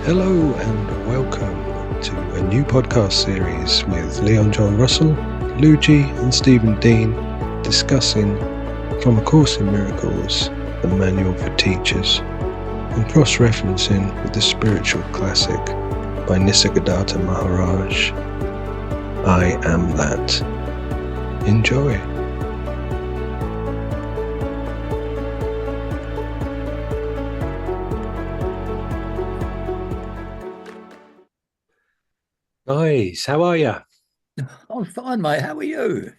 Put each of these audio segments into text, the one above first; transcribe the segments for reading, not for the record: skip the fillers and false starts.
Hello and welcome to a new podcast series with Leon John Russell, Luigi and Stephen Dean discussing from A Course in Miracles, the Manual for Teachers, and cross-referencing with the spiritual classic by Nisargadatta Maharaj, I Am That. Enjoy. Guys, how are you? I'm fine, mate. How are you?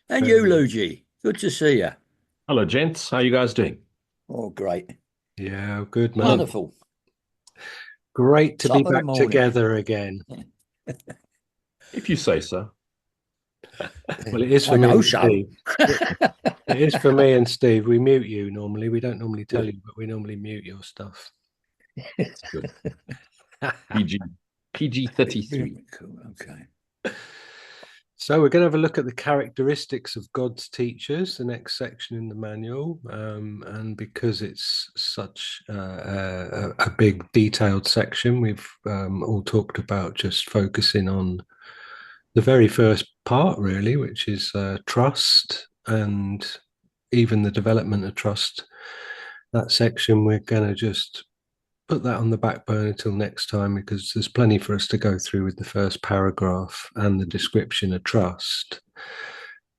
And you, Luigi? Good to see you. Hello, gents. How are you guys doing? Oh, great. Yeah, good man. Wonderful. Great to Top be of the back morning. together again. If you say so. Well, it is for I me know and so. Steve. It is for me and Steve. We mute you normally. We don't normally tell you, but we normally mute your stuff. That's good. PG 33. Cool. Okay. So we're going to have a look at the characteristics of God's teachers, the next section in the manual. And because it's such a big detailed section, we've all talked about just focusing on the very first part, really, which is trust and even the development of trust. That section, we're going to just put that on the back burner till next time, because there's plenty for us to go through with the first paragraph and the description of trust.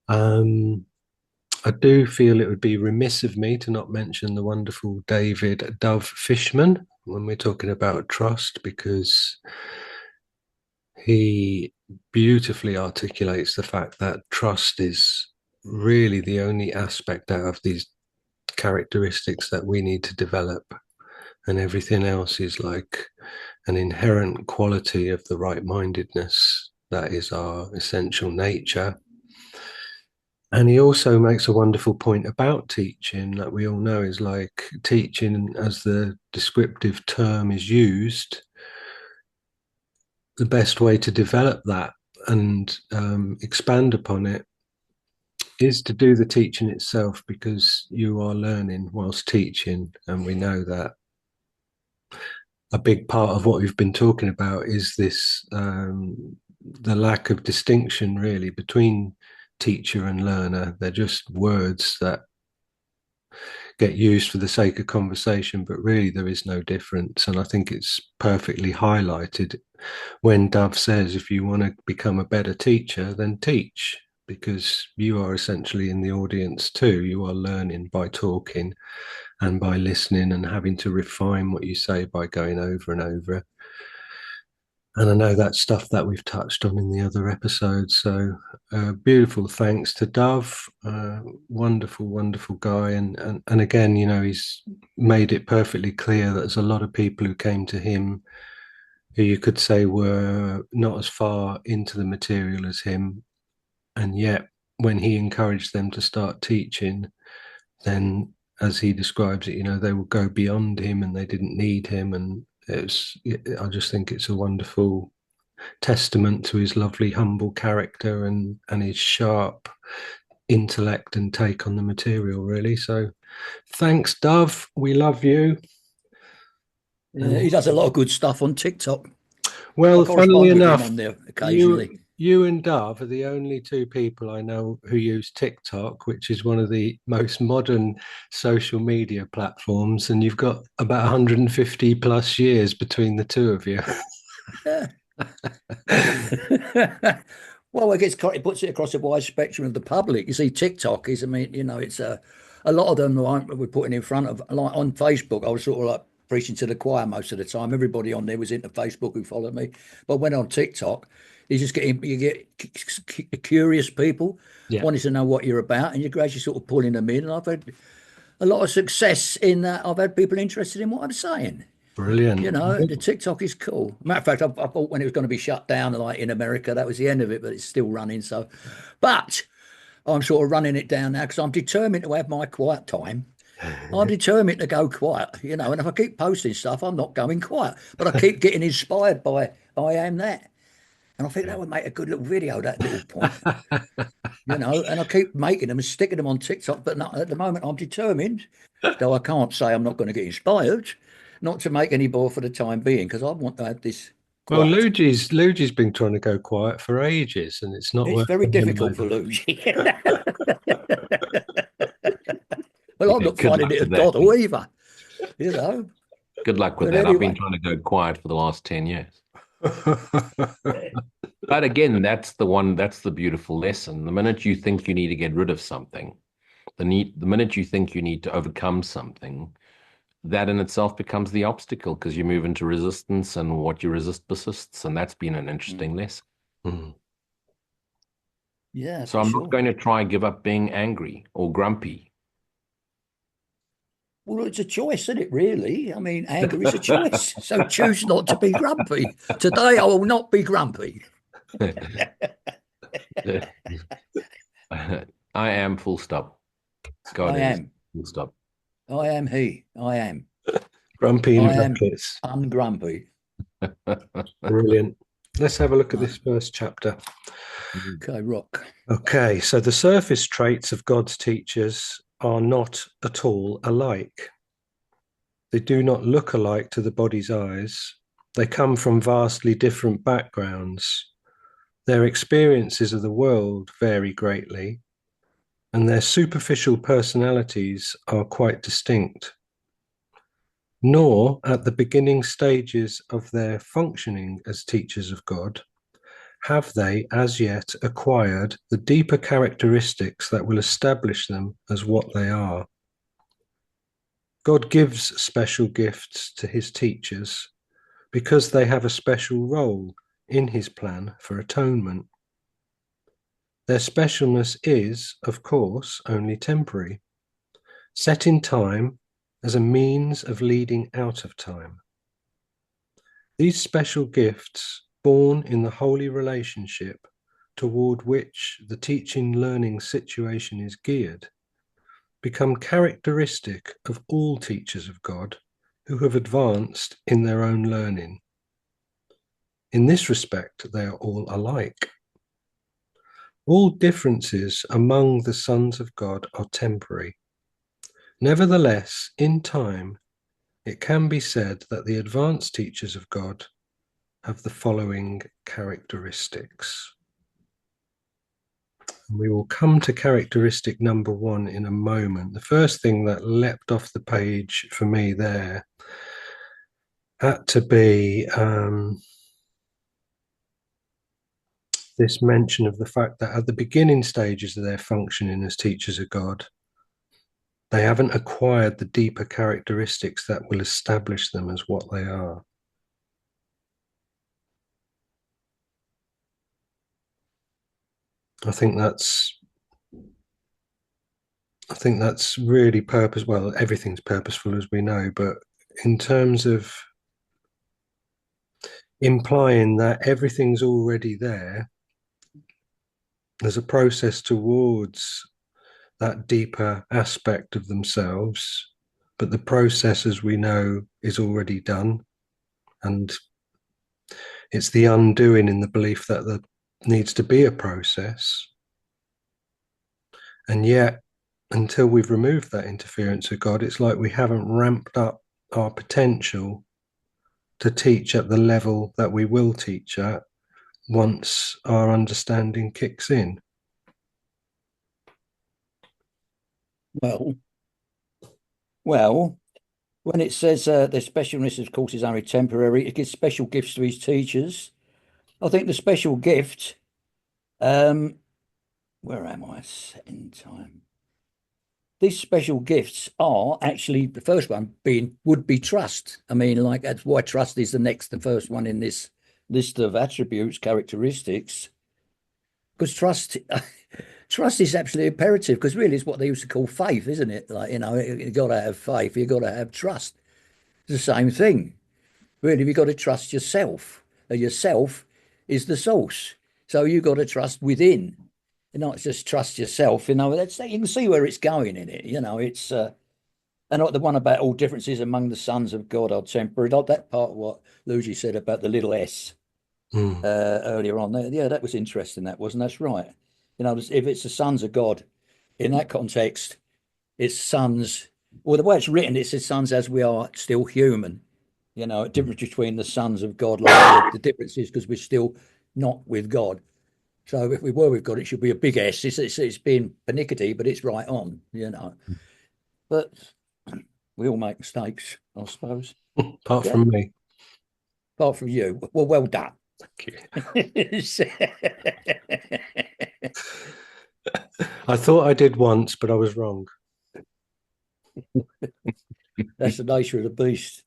I do feel it would be remiss of me to not mention the wonderful David Dove Fishman when we're talking about trust, because he beautifully articulates the fact that trust is really the only aspect out of these characteristics that we need to develop, and everything else is like an inherent quality of the right-mindedness that is our essential nature. And he also makes a wonderful point about teaching that we all know is like teaching, as the descriptive term is used, the best way to develop that and expand upon it is to do the teaching itself, because you are learning whilst teaching. And we know that a big part of what we've been talking about is this, the lack of distinction really between teacher and learner. They're just words that get used for the sake of conversation, but really there is no difference. And I think it's perfectly highlighted when Dove says, if you want to become a better teacher, then teach, because you are essentially in the audience too. You are learning by talking and by listening and having to refine what you say by going over and over. And I know that's stuff that we've touched on in the other episodes. So beautiful thanks to Dove. Wonderful, wonderful guy. And again, you know, he's made it perfectly clear that there's a lot of people who came to him who you could say were not as far into the material as him. And yet, when he encouraged them to start teaching, then, as he describes it, you know, they would go beyond him and they didn't need him. And I just think it's a wonderful testament to his lovely, humble character and his sharp intellect and take on the material, really. So thanks, Dove. We love you. Yeah, he does a lot of good stuff on TikTok. Well, funnily enough, on there occasionally. You and Dove are the only two people I know who use TikTok, which is one of the most modern social media platforms, and you've got about 150 plus years between the two of you. Yeah. Well, it puts it across a wide spectrum of the public. You see, TikTok is, I mean, you know, it's a lot of them we're putting in front of, like on Facebook. I was sort of like preaching to the choir most of the time. Everybody on there was into Facebook who followed me, but when on TikTok, you get curious people wanting to know what you're about, and you're gradually sort of pulling them in. And I've had a lot of success in that. I've had people interested in what I'm saying. Brilliant. You know, the TikTok is cool. Matter of fact, I thought when it was going to be shut down, like in America, that was the end of it, but it's still running. So, but I'm sort of running it down now because I'm determined to have my quiet time. I'm determined to go quiet, you know, and if I keep posting stuff, I'm not going quiet, but I keep getting inspired by I Am That. And I think that would make a good little video, that little point, you know, and I keep making them and sticking them on TikTok. But not, at the moment, I'm determined, though I can't say I'm not going to get inspired. not to make any more for the time being, because I want to have this Well, quiet. Luigi's been trying to go quiet for ages, and it's not It's very working him difficult for over. Luigi. Well, I'm Yeah, not good finding luck it a with that. doddle either, you know. Good luck with But that. I've been anyway, trying to go quiet for the last 10 years. But again, that's the beautiful lesson. The minute you think you need to get rid of something, the minute you think you need to overcome something, that in itself becomes the obstacle because you move into resistance, and what you resist persists. And that's been an interesting lesson. Mm. yeah, So for I'm not sure. going to try and give up being angry or grumpy. Well, it's a choice, isn't it, really? I mean, anger is a choice. So choose not to be grumpy. Today, I will not be grumpy. I am full stop. God I is am. full stop. I am he. I am. Grumpy in I am brackets. ungrumpy. Brilliant. Let's have a look at Right. this first chapter. Okay, rock. Okay, so the surface traits of God's teachers are not at all alike. They do not look alike to the body's eyes. They come from vastly different backgrounds. Their experiences of the world vary greatly, and their superficial personalities are quite distinct. Nor at the beginning stages of their functioning as teachers of God have they as yet acquired the deeper characteristics that will establish them as what they are. God gives special gifts to his teachers because they have a special role in his plan for atonement. Their specialness is, of course, only temporary, set in time as a means of leading out of time. These special gifts, born in the holy relationship toward which the teaching-learning situation is geared, become characteristic of all teachers of God who have advanced in their own learning. In this respect, they are all alike. All differences among the sons of God are temporary. Nevertheless, in time, it can be said that the advanced teachers of God have the following characteristics. And we will come to characteristic number one in a moment. The first thing that leapt off the page for me there had to be this mention of the fact that at the beginning stages of their functioning as teachers of God, they haven't acquired the deeper characteristics that will establish them as what they are. I think that's really purpose. Well, everything's purposeful, as we know, but in terms of implying that everything's already there, there's a process towards that deeper aspect of themselves, but the process, as we know, is already done, and it's the undoing in the belief that there needs to be a process. And yet, until we've removed that interference of God, it's like we haven't ramped up our potential to teach at the level that we will teach at once our understanding kicks in. Well, when it says their specialness, of course, is only temporary, it gives special gifts to his teachers. I think the special gift, where am I set in time? These special gifts are actually the first one would be trust. I mean, like that's why trust is the first one in this list of attributes, characteristics. Because trust is absolutely imperative. Because really, it's what they used to call faith, isn't it? Like you got to have faith, you got to have trust. It's the same thing. Really, you got to trust yourself. Yourself is the source, so you got to trust within. Not just trust yourself. That's you can see where it's going in it. It's and not the one about all differences among the sons of God are temporary. Like that part of what Luigi said about the little s earlier on there. Yeah, that was interesting. That's right. If it's the sons of God, in that context, it's sons. Well, the way it's written, it says sons as we are still human. You know, a difference between the sons of God, like the difference is because we're still not with God. So if we were with God, it should be a big S. It's being pernickety, but it's right on, you know. But we all make mistakes, I suppose. Apart Yeah. from me. Apart from you. Well done. Thank you. I thought I did once, but I was wrong. That's the nature of the beast.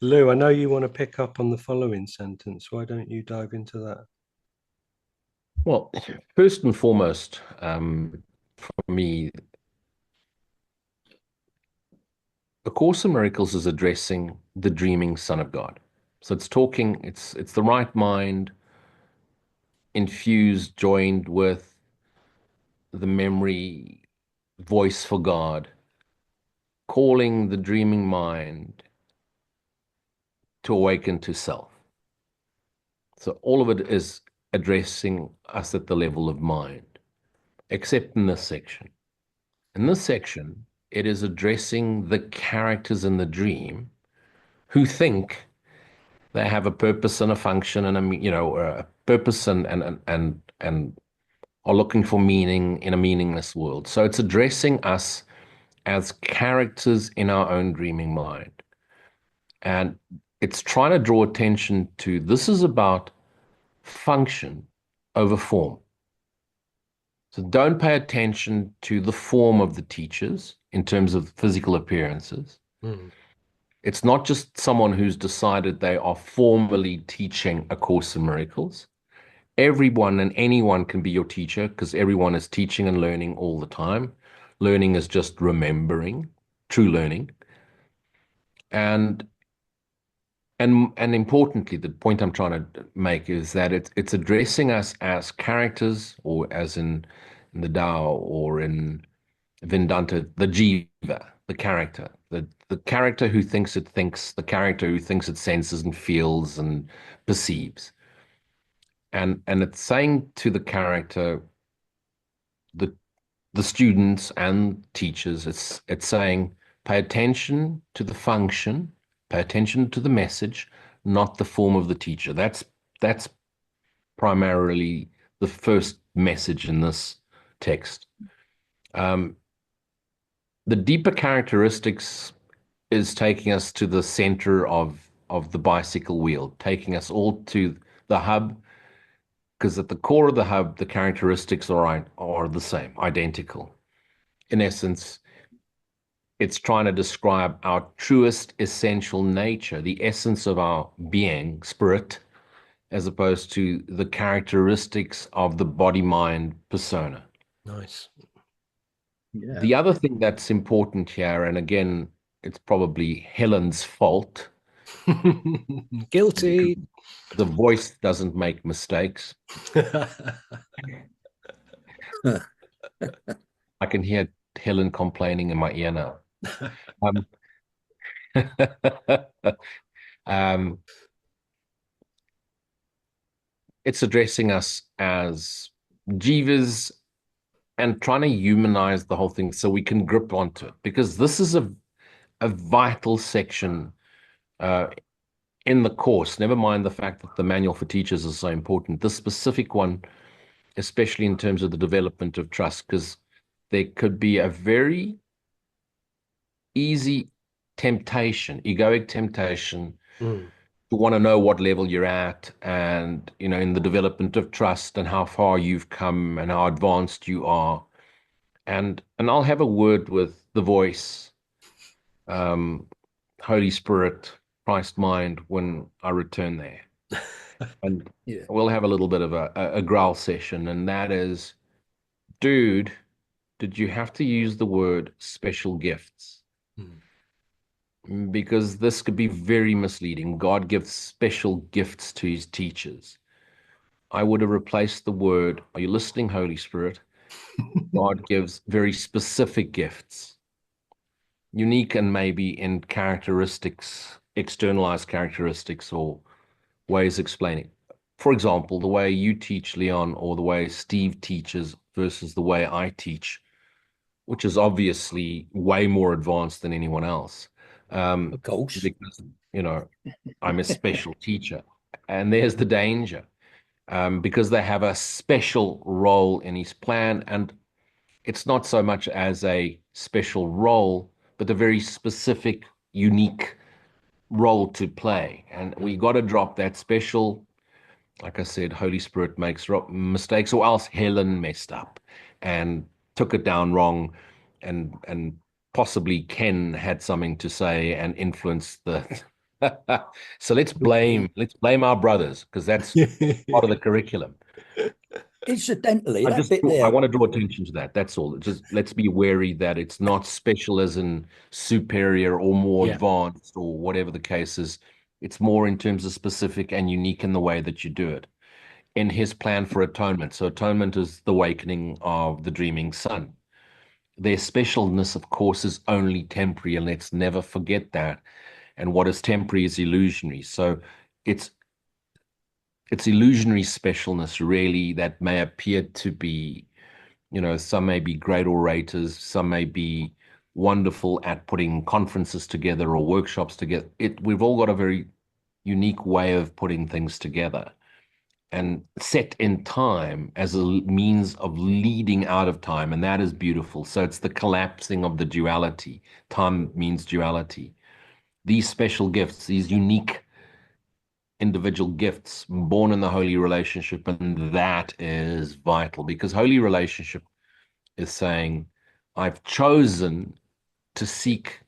Lou, I know you want to pick up on the following sentence. Why don't you dive into that? Well, first and foremost, for me, A Course in Miracles is addressing the dreaming Son of God. So it's talking, it's the right mind infused, joined with the memory voice for God, calling the dreaming mind to awaken to self. So all of it is addressing us at the level of mind, except in this section. In this section, it is addressing the characters in the dream who think they have a purpose and a function and a purpose and are looking for meaning in a meaningless world. So it's addressing us as characters in our own dreaming mind. And it's trying to draw attention to this is about function over form. So don't pay attention to the form of the teachers in terms of physical appearances. Mm. It's not just someone who's decided they are formally teaching A Course in Miracles. Everyone and anyone can be your teacher because everyone is teaching and learning all the time. Learning is just remembering, true learning. And importantly, the point I'm trying to make is that it's addressing us as characters, or as in the Tao or in Vedanta, the jiva, the character, the character who thinks it thinks, the character who thinks it senses and feels and perceives. And it's saying to the character, the the students and teachers, it's saying, pay attention to the function, pay attention to the message, not the form of the teacher. That's primarily the first message in this text. The deeper characteristics is taking us to the center of the bicycle wheel, taking us all to the hub, because at the core of the hub, the characteristics are the same, identical. In essence, it's trying to describe our truest essential nature, the essence of our being, spirit, as opposed to the characteristics of the body-mind persona. Nice. Yeah. The other thing that's important here, and again, it's probably Helen's fault. Guilty. The voice doesn't make mistakes. I can hear Helen complaining in my ear now. Um, it's addressing us as jivas and trying to humanize the whole thing so we can grip onto it, because this is a vital section in the course. Never mind the fact that the manual for teachers is so important. This specific one, especially in terms of the development of trust, because there could be a very easy temptation, egoic temptation, to want to know what level you're at, and in the development of trust and how far you've come and how advanced you are. And I'll have a word with the voice, Holy Spirit, Christ mind, when I return there. And Yeah. we'll have a little bit of a growl session, and that is, dude, did you have to use the word special gifts? Because this could be very misleading. God gives special gifts to his teachers. I would have replaced the word, are you listening, Holy Spirit? God gives very specific gifts, unique and maybe in characteristics, externalized characteristics or ways of explaining. For example, the way you teach, Leon, or the way Steve teaches versus the way I teach, which is obviously way more advanced than anyone else. Of course. because, you know, I'm a special teacher. And there's the danger, because they have a special role in his plan. And it's not so much as a special role, but a very specific, unique role to play. And we got to drop that special. Like I said, Holy Spirit makes mistakes, or else Helen messed up and took it down wrong, and possibly Ken had something to say and influenced the. So let's blame our brothers, because that's part of the curriculum. Incidentally, that bit I there, want to draw attention to that. That's all. Just let's be wary that it's not special as in superior or more Yeah. advanced or whatever the case is. It's more in terms of specific and unique in the way that you do it. In his plan for atonement. So atonement is the awakening of the dreaming son. Their specialness, of course, is only temporary, and let's never forget that. And what is temporary is illusionary. So it's illusionary specialness, really, that may appear to be, some may be great orators, some may be wonderful at putting conferences together or workshops together. We've all got a very unique way of putting things together, and set in time as a means of leading out of time. And that is beautiful. So it's the collapsing of the duality. Time means duality. These special gifts, these unique individual gifts born in the holy relationship, and that is vital, because holy relationship is saying, I've chosen to seek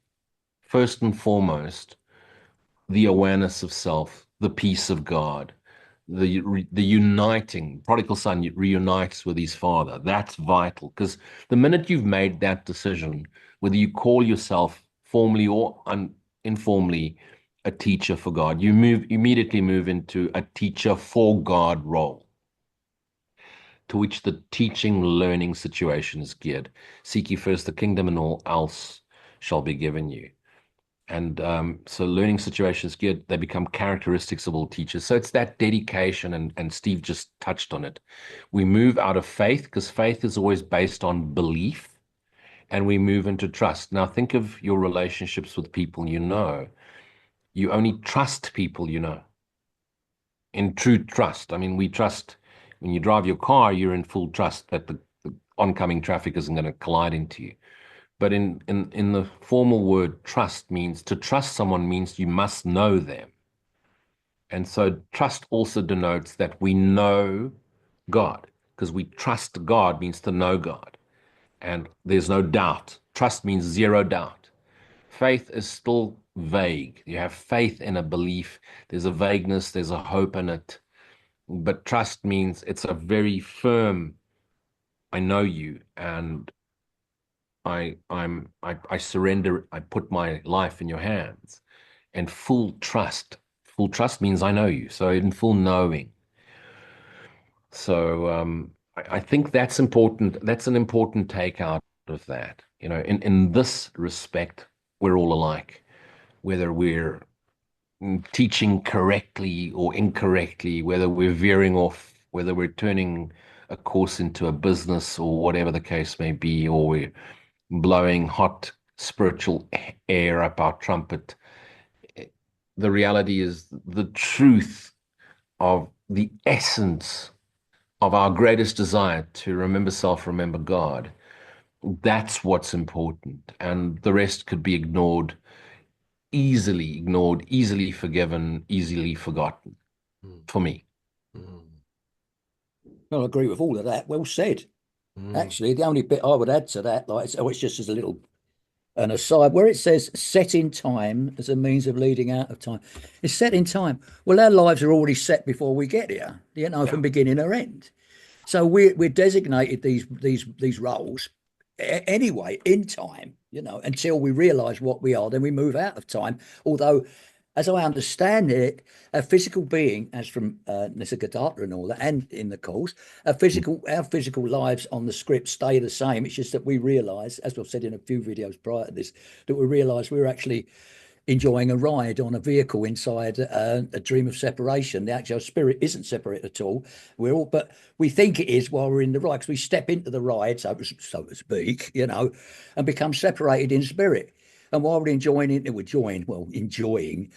first and foremost the awareness of self, the peace of God, the uniting. Prodigal son reunites with his father. That's vital, because the minute you've made that decision, whether you call yourself formally or informally a teacher for God, you immediately move into a teacher for God role, to which the teaching learning situation is geared. Seek ye first the kingdom, and all else shall be given you. And so learning situations geared, they become characteristics of all teachers. So it's that dedication, and Steve just touched on it. We move out of faith, because faith is always based on belief, and we move into trust. Now think of your relationships with people you know. You only trust people you know. In true trust. I mean, we trust when you drive your car, you're in full trust that the oncoming traffic isn't going to collide into you. But in the formal word, trust means to trust someone means you must know them. And so trust also denotes that we know God, because we trust God means to know God. And there's no doubt. Trust means zero doubt. Faith is still vague. You have faith in a belief. There's a vagueness, there's a hope in it. But trust means it's a very firm, I know you, and I surrender, I put my life in your hands. And full trust. Full trust means I know you. So in full knowing. So I think that's important. That's an important take out of that. In this respect, we're all alike, whether we're teaching correctly or incorrectly, whether we're veering off, whether we're turning a course into a business or whatever the case may be, or we're blowing hot spiritual air up our trumpet. The reality is the truth of the essence of our greatest desire to remember self, remember God. That's what's important. And the rest could be ignored, easily forgiven, easily forgotten, Mm. for me. Mm. well, I agree with all of that. Well said. Mm. Actually, the only bit I would add to that, it's just as a little an aside, where it says set in time as a means of leading out of time. It's set in time. Well, our lives are already set before we get here, from beginning or end. So we're designated these roles anyway in time, until we realise what we are. Then we move out of time. Although, as I understand it, a physical being, as from Nisargadatta and all that, and in the course, our physical lives on the script stay the same. It's just that we realise, as I've said in a few videos prior to this, that we realise we're actually enjoying a ride on a vehicle inside a dream of separation. The actual spirit isn't separate at all. But we think it is while we're in the ride, because we step into the ride, so to speak, and become separated in spirit. And while we're enjoying it, enjoying,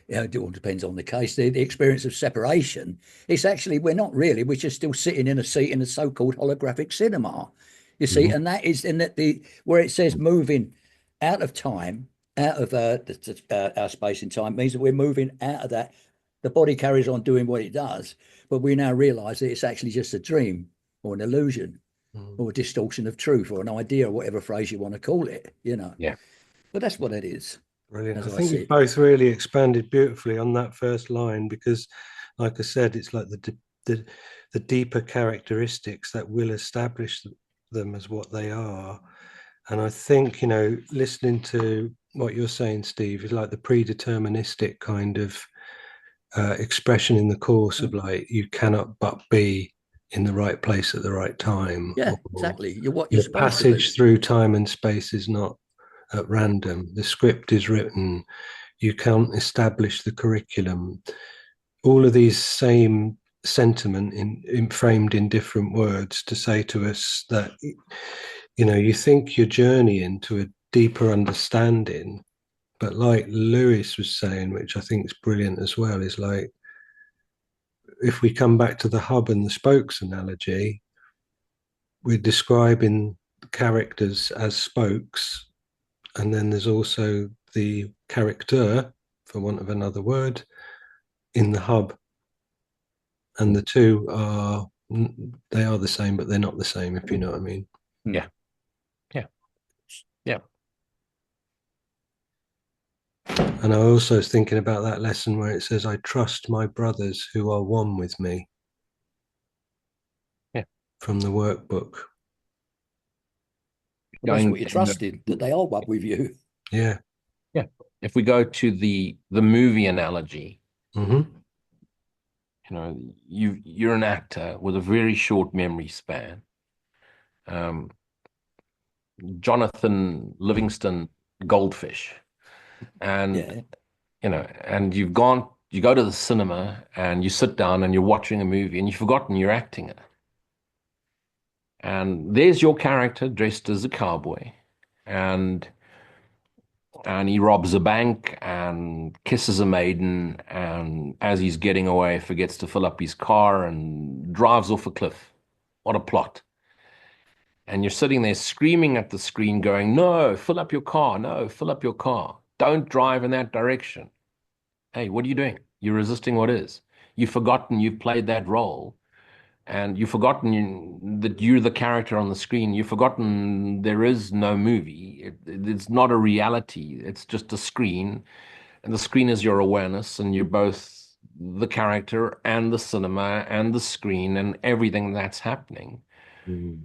it all depends on the case, the experience of separation, it's actually, we're not really, we're just still sitting in a seat in a so-called holographic cinema, you see. Mhm. And that is, in that where it says moving out of time, out of our space and time, means that we're moving out of that. The body carries on doing what it does, but we now realize that it's actually just a dream or an illusion Mm. or a distortion of truth or an idea or whatever phrase you want to call it, Yeah. But that's what it is, Brilliant. as I I think see you've it. both really expanded beautifully on that first line because, like I said, it's like the deeper characteristics that will establish them as what they are. And I think, listening to what you're saying, Steve, is like the predeterministic kind of expression in the course of like, you cannot but be in the right place at the right time, Yeah, or exactly. You're what you're your supposed to be. passage through time and space is not at random. The script is written. You can't establish the curriculum. All of these same sentiment framed in different words to say to us that you think your journey into a deeper understanding, but like Lewis was saying, which I think is brilliant as well, is like, if we come back to the hub and the spokes analogy, we're describing characters as spokes, and then there's also the character, for want of another word, in the hub, and the two are, they are the same, but they're not the same, if you know what I mean. Yeah. Yeah. Yeah. And I also was thinking about that lesson where it says, I trust my brothers who are one with me, Yeah. from the workbook. Well, that's Going what you to trusted, that they are one with you. Yeah. yeah. If we go to the movie analogy, Mm-hmm. you're an actor with a very short memory span. Jonathan Livingston Goldfish. And Yeah. and you go to the cinema and you sit down and you're watching a movie and you've forgotten you're acting it. And there's your character dressed as a cowboy, and he robs a bank and kisses a maiden, and as he's getting away, forgets to fill up his car and drives off a cliff. What a plot. And you're sitting there screaming at the screen, going, no, fill up your car. No, fill up your car. Don't drive in that direction. Hey, what are you doing? You're resisting what is. You've forgotten you've played that role, and you've forgotten that you're the character on the screen. You've forgotten there is no movie. It's not a reality. It's just a screen, and the screen is your awareness, and you're both the character and the cinema and the screen and everything that's happening. Mm.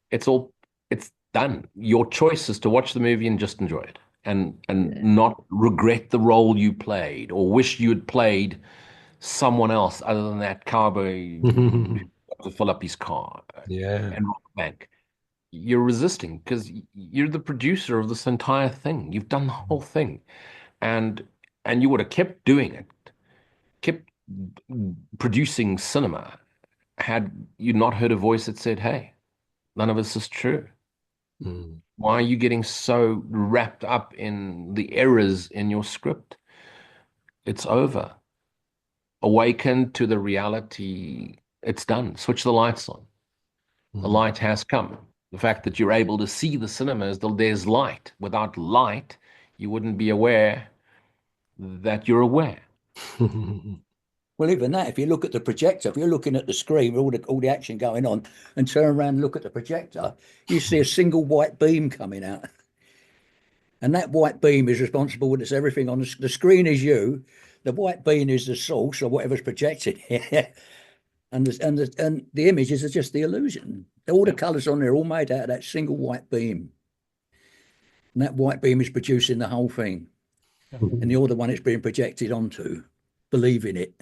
It's done. Your choice is to watch the movie and just enjoy it, and Yeah. not regret the role you played or wish you had played someone else other than that cowboy to fill up his car Yeah. and rob a bank. You're resisting because you're the producer of this entire thing. You've done the whole thing, and you would have kept doing it, kept producing cinema, had you not heard a voice that said, "Hey, none of this is true." Mm. Why are you getting so wrapped up in the errors in your script? It's over. Awaken to the reality. It's done. Switch the lights on. The Mm. light has come. The fact that you're able to see the cinemas, there's light. Without light, you wouldn't be aware that you're aware. Well, even that, if you look at the projector, if you're looking at the screen with all the action going on and turn around and look at the projector, you see a single white beam coming out. And that white beam is responsible, it's everything on the screen is you. The white beam is the source or whatever's projected here. And the images are just the illusion. All the Yeah. colours on there are all made out of that single white beam. And that white beam is producing the whole thing. And you're the one it's being projected onto, believing it.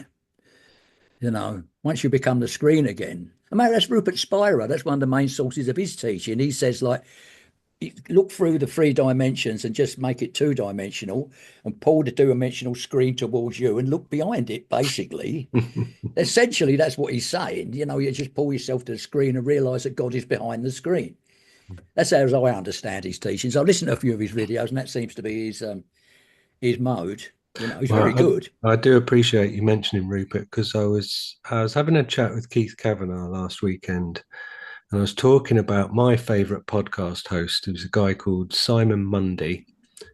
Once you become the screen again. I mean, that's Rupert Spira. That's one of the main sources of his teaching. He says, like, look through the 3 dimensions and just make it 2 dimensional and pull the 2 dimensional screen towards you and look behind it, basically. Essentially, that's what he's saying. You just pull yourself to the screen and realize that God is behind the screen. That's how I understand his teachings. I've listened to a few of his videos, and that seems to be his mode. You know, he's very Well, good. I do appreciate you mentioning Rupert, because I was having a chat with Keith Kavanagh last weekend, and I was talking about my favourite podcast host, who's a guy called Simon Mundy.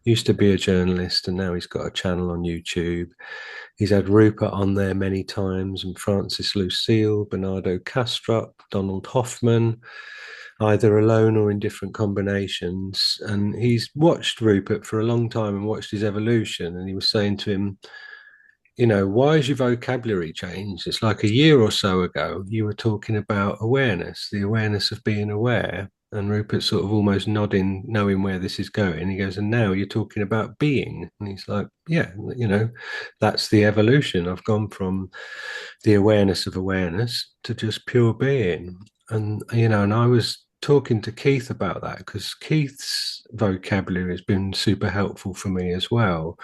Used to be a journalist, and now he's got a channel on YouTube. He's had Rupert on there many times, and Francis Lucille, Bernardo Kastrup, Donald Hoffman, either alone or in different combinations. And he's watched Rupert for a long time and watched his evolution. And he was saying to him, why has your vocabulary changed? It's like a year or so ago, you were talking about awareness, the awareness of being aware. And Rupert's sort of almost nodding, knowing where this is going. He goes, and now you're talking about being. And he's like, yeah, that's the evolution. I've gone from the awareness of awareness to just pure being. And I was talking to Keith about that, because Keith's vocabulary has been super helpful for me as well.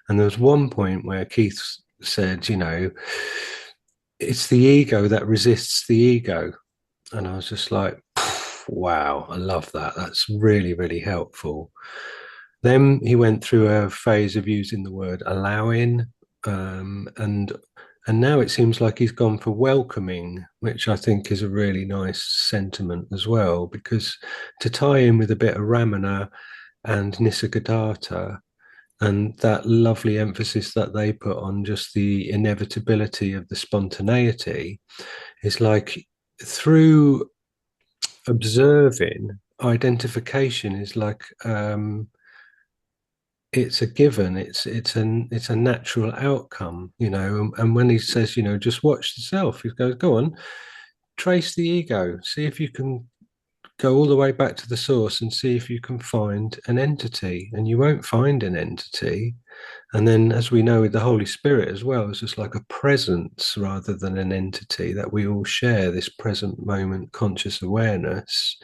And there was one point where Keith said, it's the ego that resists the ego. And I was just like, wow, I love that. That's really, really helpful. Then he went through a phase of using the word allowing, and now it seems like he's gone for welcoming, which I think is a really nice sentiment as well, because to tie in with a bit of Ramana and Nisargadatta, and that lovely emphasis that they put on just the inevitability of the spontaneity, is like through observing, identification is like it's a given, it's a natural outcome, and when he says, just watch the self, he goes, go on, trace the ego, see if you can go all the way back to the source and see if you can find an entity, and you won't find an entity. And then, as we know with the Holy Spirit as well, it's just like a presence rather than an entity, that we all share this present moment conscious awareness.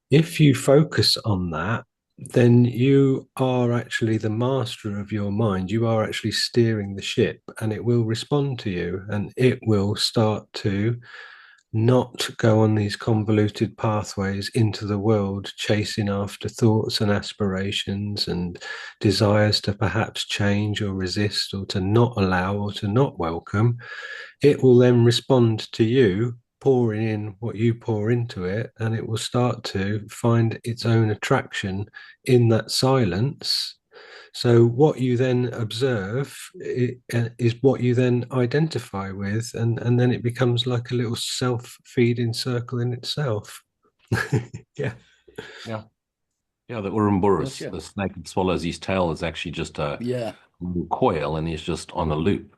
If you focus on that, then you are actually the master of your mind. You are actually steering the ship, and it will respond to you, and it will start to not go on these convoluted pathways into the world, chasing after thoughts and aspirations and desires to perhaps change or resist or to not allow or to not welcome. It will then respond to you, pouring in what you pour into it, and it will start to find its own attraction in that silence. So what you then observe is what you then identify with, and then it becomes like a little self-feeding circle in itself. Yeah. Yeah. Yeah, the Ouroboros, Gotcha. the snake that swallows his tail, is actually just a Yeah. coil, and he's just on a loop.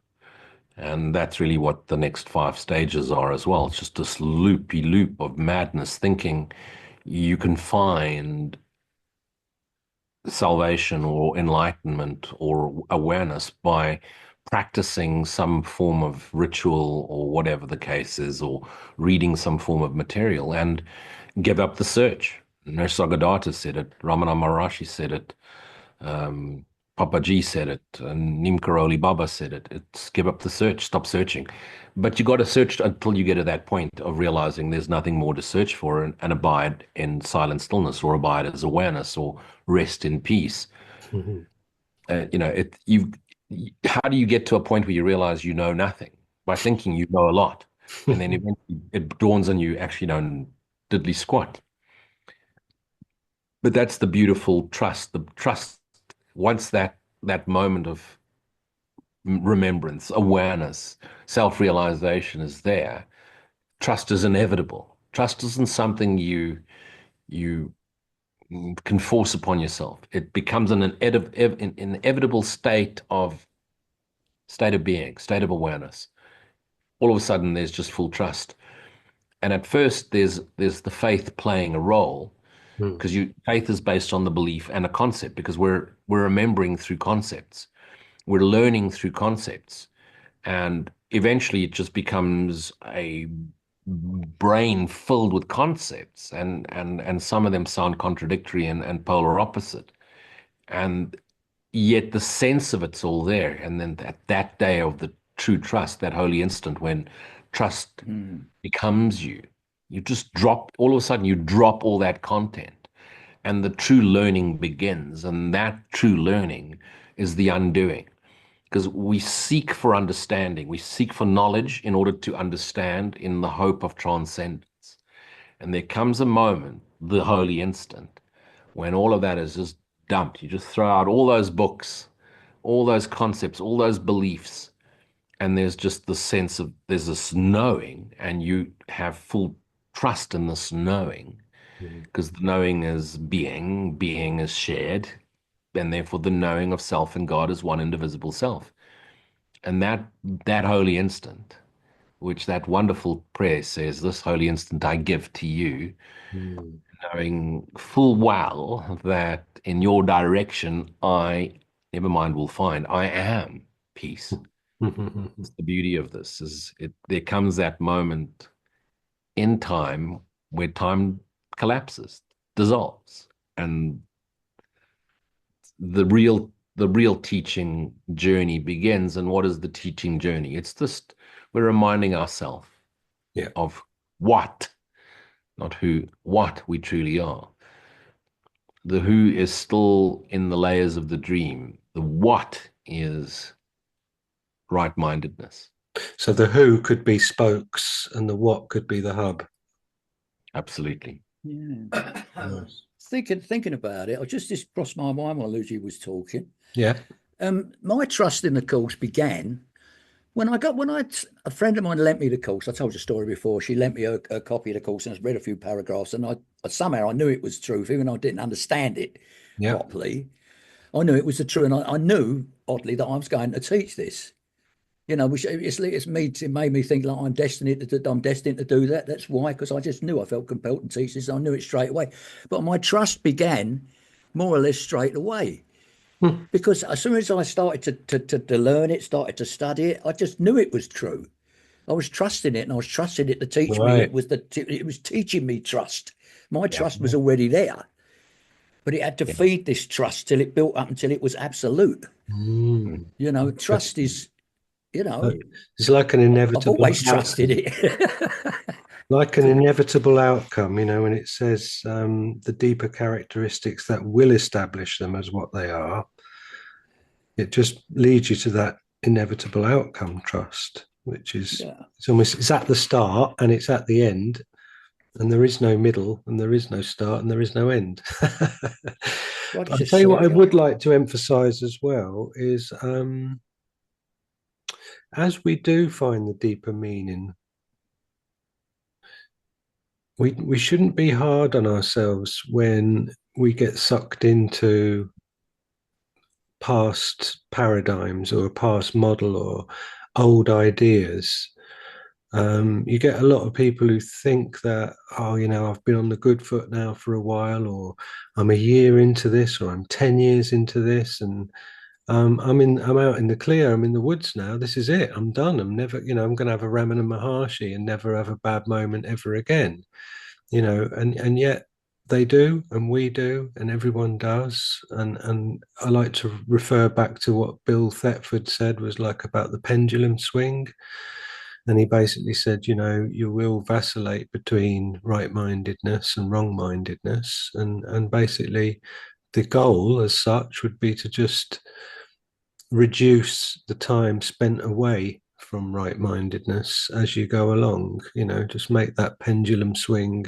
And that's really what the next five stages are as well. It's just this loopy loop of madness, thinking you can find salvation or enlightenment or awareness by practicing some form of ritual or whatever the case is, or reading some form of material, and give up the search. Nisargadatta said it, Ramana Maharishi said it, um, Papaji said it, and Neem Karoli Baba said it. It's give up the search, stop searching. But you got to search until you get to that point of realizing there's nothing more to search for, and abide in silent stillness, or abide as awareness, or rest in peace. Mhm. How do you get to a point where you realize you know nothing? By thinking you know a lot. And then eventually it dawns on you actually know diddly squat. But that's the beautiful trust. The trust, once that moment of remembrance, awareness, self-realization is there, trust is inevitable. Trust isn't something you can force upon yourself. It becomes an inevitable state of being, state of awareness. All of a sudden, there's just full trust. And at first, there's the faith playing a role, Mm. because faith is based on the belief and a concept, because we're remembering through concepts, we're learning through concepts, and eventually it just becomes a brain filled with concepts, and some of them sound contradictory and polar opposite, and yet the sense of it's all there. And then that day of the true trust, that holy instant when trust Mm. becomes you, You just drop, all of a sudden, you drop all that content, and the true learning begins. And that true learning is the undoing. Because we seek for understanding, we seek for knowledge in order to understand in the hope of transcendence. And there comes a moment, the holy instant, when all of that is just dumped. You just throw out all those books, all those concepts, all those beliefs, and there's just the sense of there's this knowing, and you have full trust in this knowing, because the knowing is being is shared, and therefore the knowing of self and God is one indivisible self. And that holy instant, which that wonderful prayer says, this holy instant I give to you, knowing full well that in your direction I, never mind, will find I am peace. It's the beauty of this is there comes that moment in time where time collapses, dissolves, and the real teaching journey begins. And what is the teaching journey? It's just we're reminding ourselves of what, not who, what we truly are. The who is still in the layers of the dream. The what is right-mindedness. So the who could be spokes and the what could be the hub. Absolutely. Yeah. Nice. Thinking about it, I just this crossed my mind while Lucy was talking. Yeah. My trust in the course began when a friend of mine lent me the course. I told you a story before. She lent me a copy of the course, and I read a few paragraphs, and I somehow I knew it was truth, even though I didn't understand it properly. I knew it was the truth, and I knew oddly that I was going to teach this. You know, which it made me think like I'm destined to do that. That's why, because I just knew I felt compelled to teach this. I knew it straight away. But my trust began more or less straight away. Because as soon as I started to learn it, started to study it, I just knew it was true. I was trusting it, and I was trusting it to teach me. It was teaching me trust. My trust was already there, but it had to feed this trust till it built up until it was absolute. You know, trust is, you know, it's like an inevitable. I've always trusted it. Like an inevitable outcome, you know, when it says the deeper characteristics that will establish them as what they are, it just leads you to that inevitable outcome trust, which is it's at the start and it's at the end, and there is no middle and there is no start and there is no end. I'll tell you what I would like to emphasize as well is as we do find the deeper meaning, we shouldn't be hard on ourselves when we get sucked into past paradigms or a past model or old ideas. You get a lot of people who think that, oh, you know, I've been on the good foot now for a while, or I'm a year into this, or I'm 10 years into this, and I'm out in the clear. I'm in the woods now. This is it. I'm done. I'm never, you know, I'm going to have a Ramana Maharshi and never have a bad moment ever again. You know, and yet they do, and we do, and everyone does. And I like to refer back to what Bill Thetford said was like about the pendulum swing. And he basically said, you know, you will vacillate between right-mindedness and wrong-mindedness. And basically the goal as such would be to just reduce the time spent away from right-mindedness as you go along, you know, just make that pendulum swing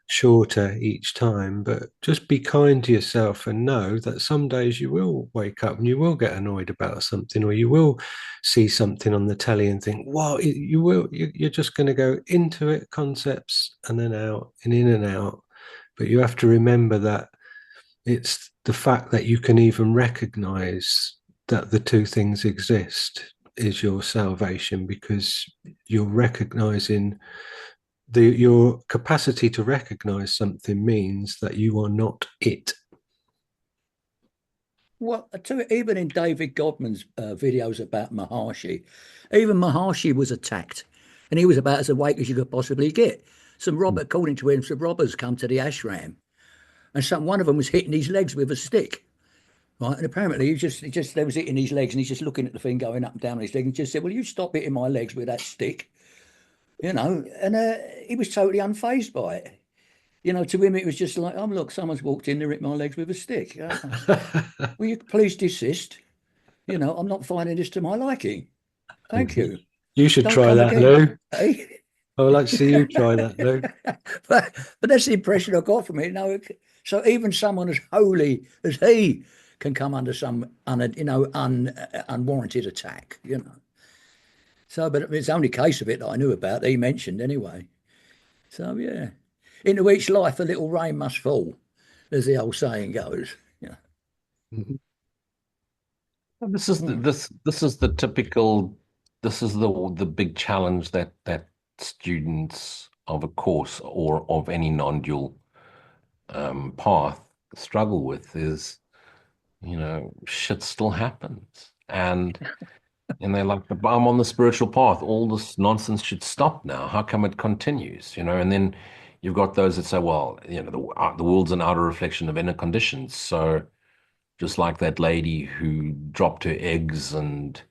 shorter each time, but just be kind to yourself and know that some days you will wake up and you will get annoyed about something, or you will see something on the telly and think, wow, you're just going to go into it, concepts, and then out and in and out. But you have to remember that it's the fact that you can even recognize that the two things exist is your salvation, because you're recognizing your capacity to recognize something means that you are not it. Well, even in David Godman's videos about Maharshi, even Maharshi was attacked, and he was about as awake as you could possibly get. According to him, some robbers come to the ashram, and one of them was hitting his legs with a stick. Right, and apparently they was hitting his legs, and he's just looking at the thing going up and down his leg, and just said, "Well, you stop hitting my legs with that stick." you know, and he was totally unfazed by it. You know, to him, it was just like, oh, look, someone's walked in, they ripped my legs with a stick. Will you please desist? You know, I'm not finding this to my liking. Thank you. You should Don't try come that, again. Lou. Eh? I would like to see you try that, Lou. But that's the impression I got from it. You know, so even someone as holy as he can come under some, unwarranted attack. You know. So, but it's the only case of it that I knew about. That he mentioned anyway. So yeah, into each life a little rain must fall, as the old saying goes. Yeah. Mhm. This is Mm. this is the typical, this is the big challenge that students of a course or of any non-dual path struggle with is, shit still happens. And they're like, but I'm on the spiritual path. All this nonsense should stop now. How come it continues? And then you've got those that say, well, the world's an outer reflection of inner conditions. So just like that lady who dropped her eggs and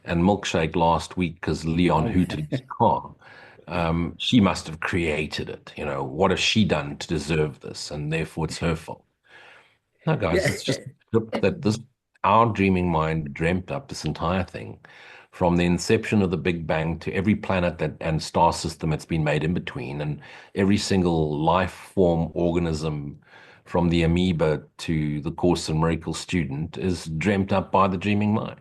milkshake last week because Leon Oh hooted his car. She must have created it. What has she done to deserve this? And therefore it's her fault. No, guys, yeah. it's just that this our dreaming mind dreamt up this entire thing from the inception of the Big Bang to every planet that and star system that's been made in between, and every single life form organism from the amoeba to the Course in Miracles student is dreamt up by the dreaming mind.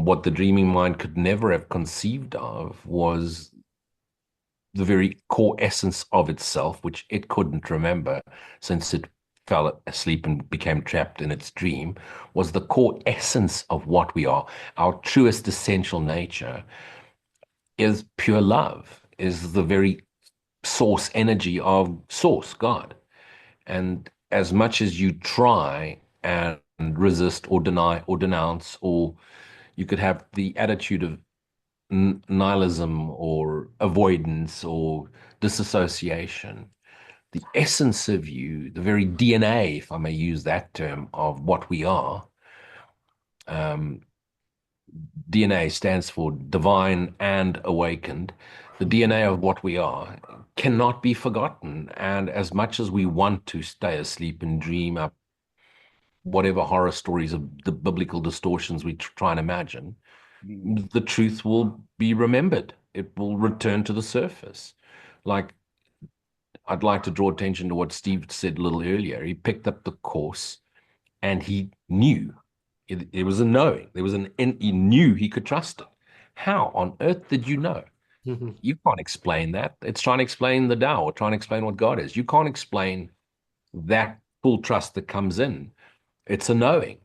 What the dreaming mind could never have conceived of was the very core essence of itself, which it couldn't remember since it fell asleep and became trapped in its dream, was the core essence of what we are. Our truest essential nature is pure love, is the very source energy of source, God. And as much as you try and resist or deny or denounce, or you could have the attitude of nihilism or avoidance or disassociation, the essence of you, the very DNA, if I may use that term, of what we are, um, DNA stands for divine and awakened. The DNA of what we are cannot be forgotten. And as much as we want to stay asleep and dream up whatever horror stories of the biblical distortions we try and imagine, the truth will be remembered. It will return to the surface. Like, I'd like to draw attention to what Steve said a little earlier. He picked up the course and he knew. It was a knowing. He knew he could trust it. How on earth did you know? Mhm. You can't explain that. It's trying to explain the Tao or trying to explain what God is. You can't explain that full trust that comes in. It's a knowing.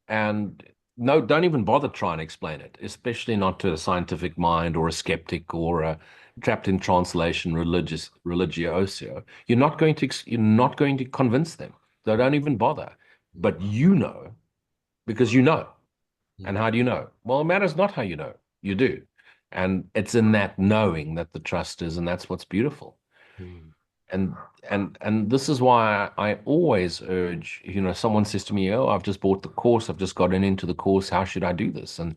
And no, don't even bother trying to explain it, especially not to a scientific mind or a skeptic or a trapped in translation religioso. You're not going to convince them. So don't even bother. But you know because you know. And how do you know? Well, it matters not how you know. You do. And it's in that knowing that the trust is, and that's what's beautiful. Mhm. And and this is why I always urge, someone says to me, "Oh, I've just bought the course, I've just gotten into the course, how should I do this?" And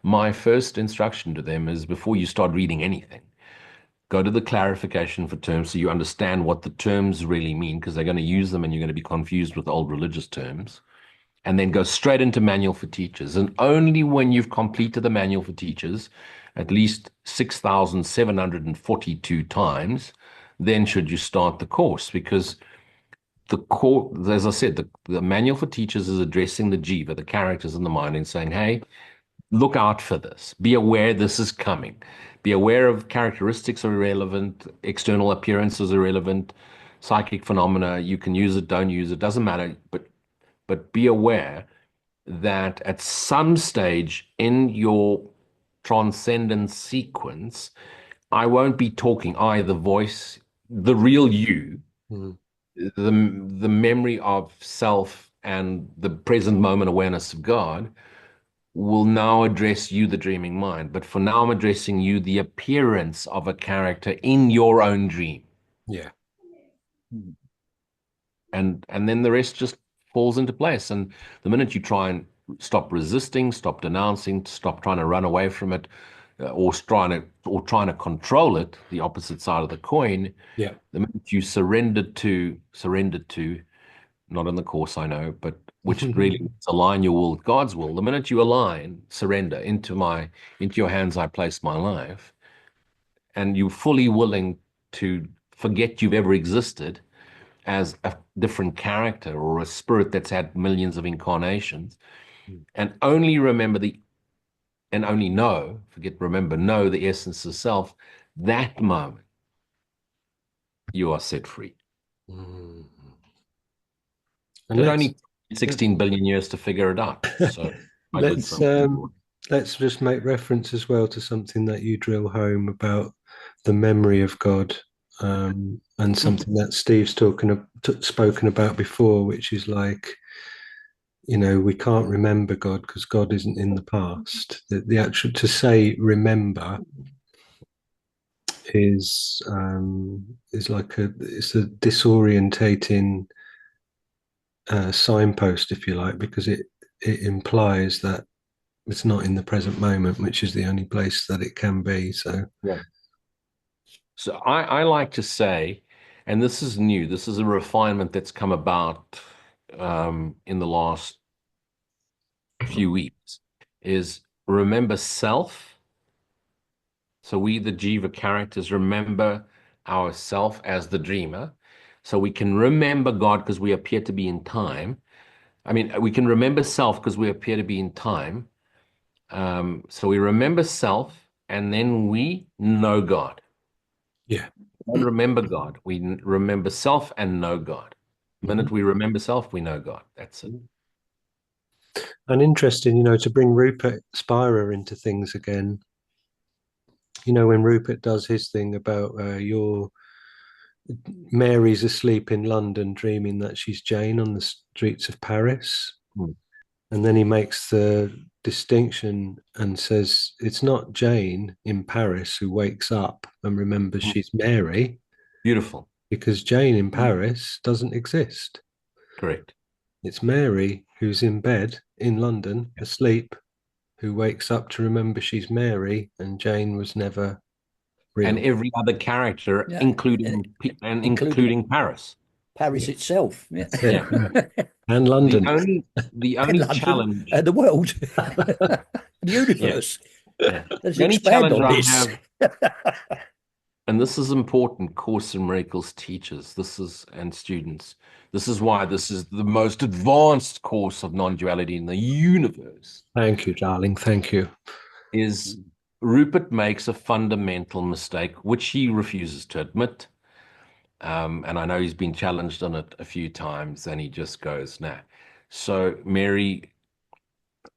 my first instruction to them is before you start reading anything, go to the clarification for terms so you understand what the terms really mean, because they're going to use them and you're going to be confused with old religious terms. And then go straight into manual for teachers. And only when you've completed the manual for teachers, at least 6,742 times, then should you start the course, because the core, as I said, the manual for teachers is addressing the jiva, the characters in the mind, and saying, hey, look out for this. Be aware this is coming. Be aware of characteristics are irrelevant, external appearances are irrelevant, psychic phenomena, you can use it, don't use it, doesn't matter. But be aware that at some stage in your transcendence sequence, I won't be talking. I, the voice, the real you, Mhm. the memory of self and the present moment awareness of God will now address you, the dreaming mind. But for now, I'm addressing you, the appearance of a character in your own dream. Yeah. And then the rest just falls into place. And the minute you try and stop resisting, stop denouncing, stop trying to run away from it, or trying to control it, the opposite side of the coin. Yeah. The minute you surrendered to, not in the course I know, but which really means align your will with God's will. The minute you align, surrender into your hands, I place my life, and you're fully willing to forget you've ever existed as a different character or a spirit that's had millions of incarnations, and only remember and only know, know the essence of self, that moment you are set free. Mm. And it only 16 billion years to figure it out. So let's just make reference as well to something that you drill home about the memory of God, and something that Steve's spoken about before, which is like, we can't remember God because God isn't in the past. The actual to say remember is like it's a disorientating signpost, if you like, because it implies that it's not in the present moment, which is the only place that it can be. So yeah. So I like to say, and this is new, this is a refinement that's come about in the last few weeks, is remember self. So we, the Jiva characters, remember ourself as the dreamer. So we can remember God because we appear to be in time. I mean, we can remember self because we appear to be in time. So we remember self, and then we know God. yeah. We don't remember God. We remember self and know God. The minute we remember self, we know God. That's it. And interesting, to bring Rupert Spira into things again. When Rupert does his thing about your Mary's asleep in London, dreaming that she's Jane on the streets of Paris. Hmm. And then he makes the distinction and says it's not Jane in Paris who wakes up and remembers she's Mary. Beautiful. Because Jane in Paris doesn't exist. Correct. It's Mary who's in bed in London, asleep, who wakes up to remember she's Mary, and Jane was never real. And every other character, including Paris. Paris itself. Yeah. And London. The only challenge. The world. The universe. Yeah. The only challenge I have, and this is important, Course in Miracles teachers, and students. This is why this is the most advanced course of non-duality in the universe. Thank you, darling. Thank you. Is Rupert makes a fundamental mistake, which he refuses to admit. And I know he's been challenged on it a few times, and he just goes, nah. So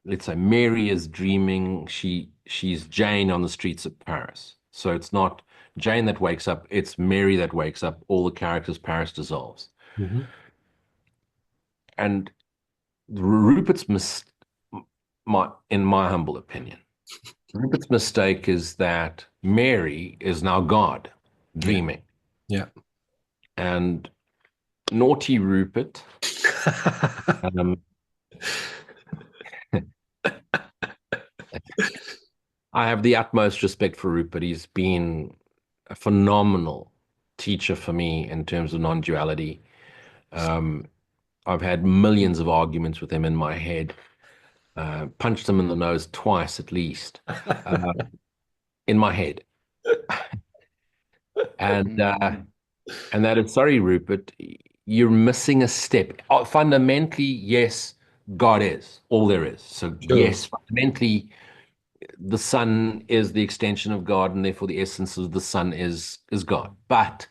let's say Mary is dreaming. She's Jane on the streets of Paris. So it's not Jane that wakes up, it's Mary that wakes up. All the characters, Paris dissolves. Mm-hmm. And Rupert's in my humble opinion, Rupert's mistake is that Mary is now God dreaming. Yeah. And naughty Rupert. I have the utmost respect for Rupert. He's been a phenomenal teacher for me in terms of non-duality. I've had millions of arguments with him in my head. Punched him in the nose twice at least, in my head. And that is, sorry, Rupert, you're missing a step. Fundamentally, yes, God is all there is. So yes, fundamentally, the sun is the extension of God, and therefore the essence of the sun is God. But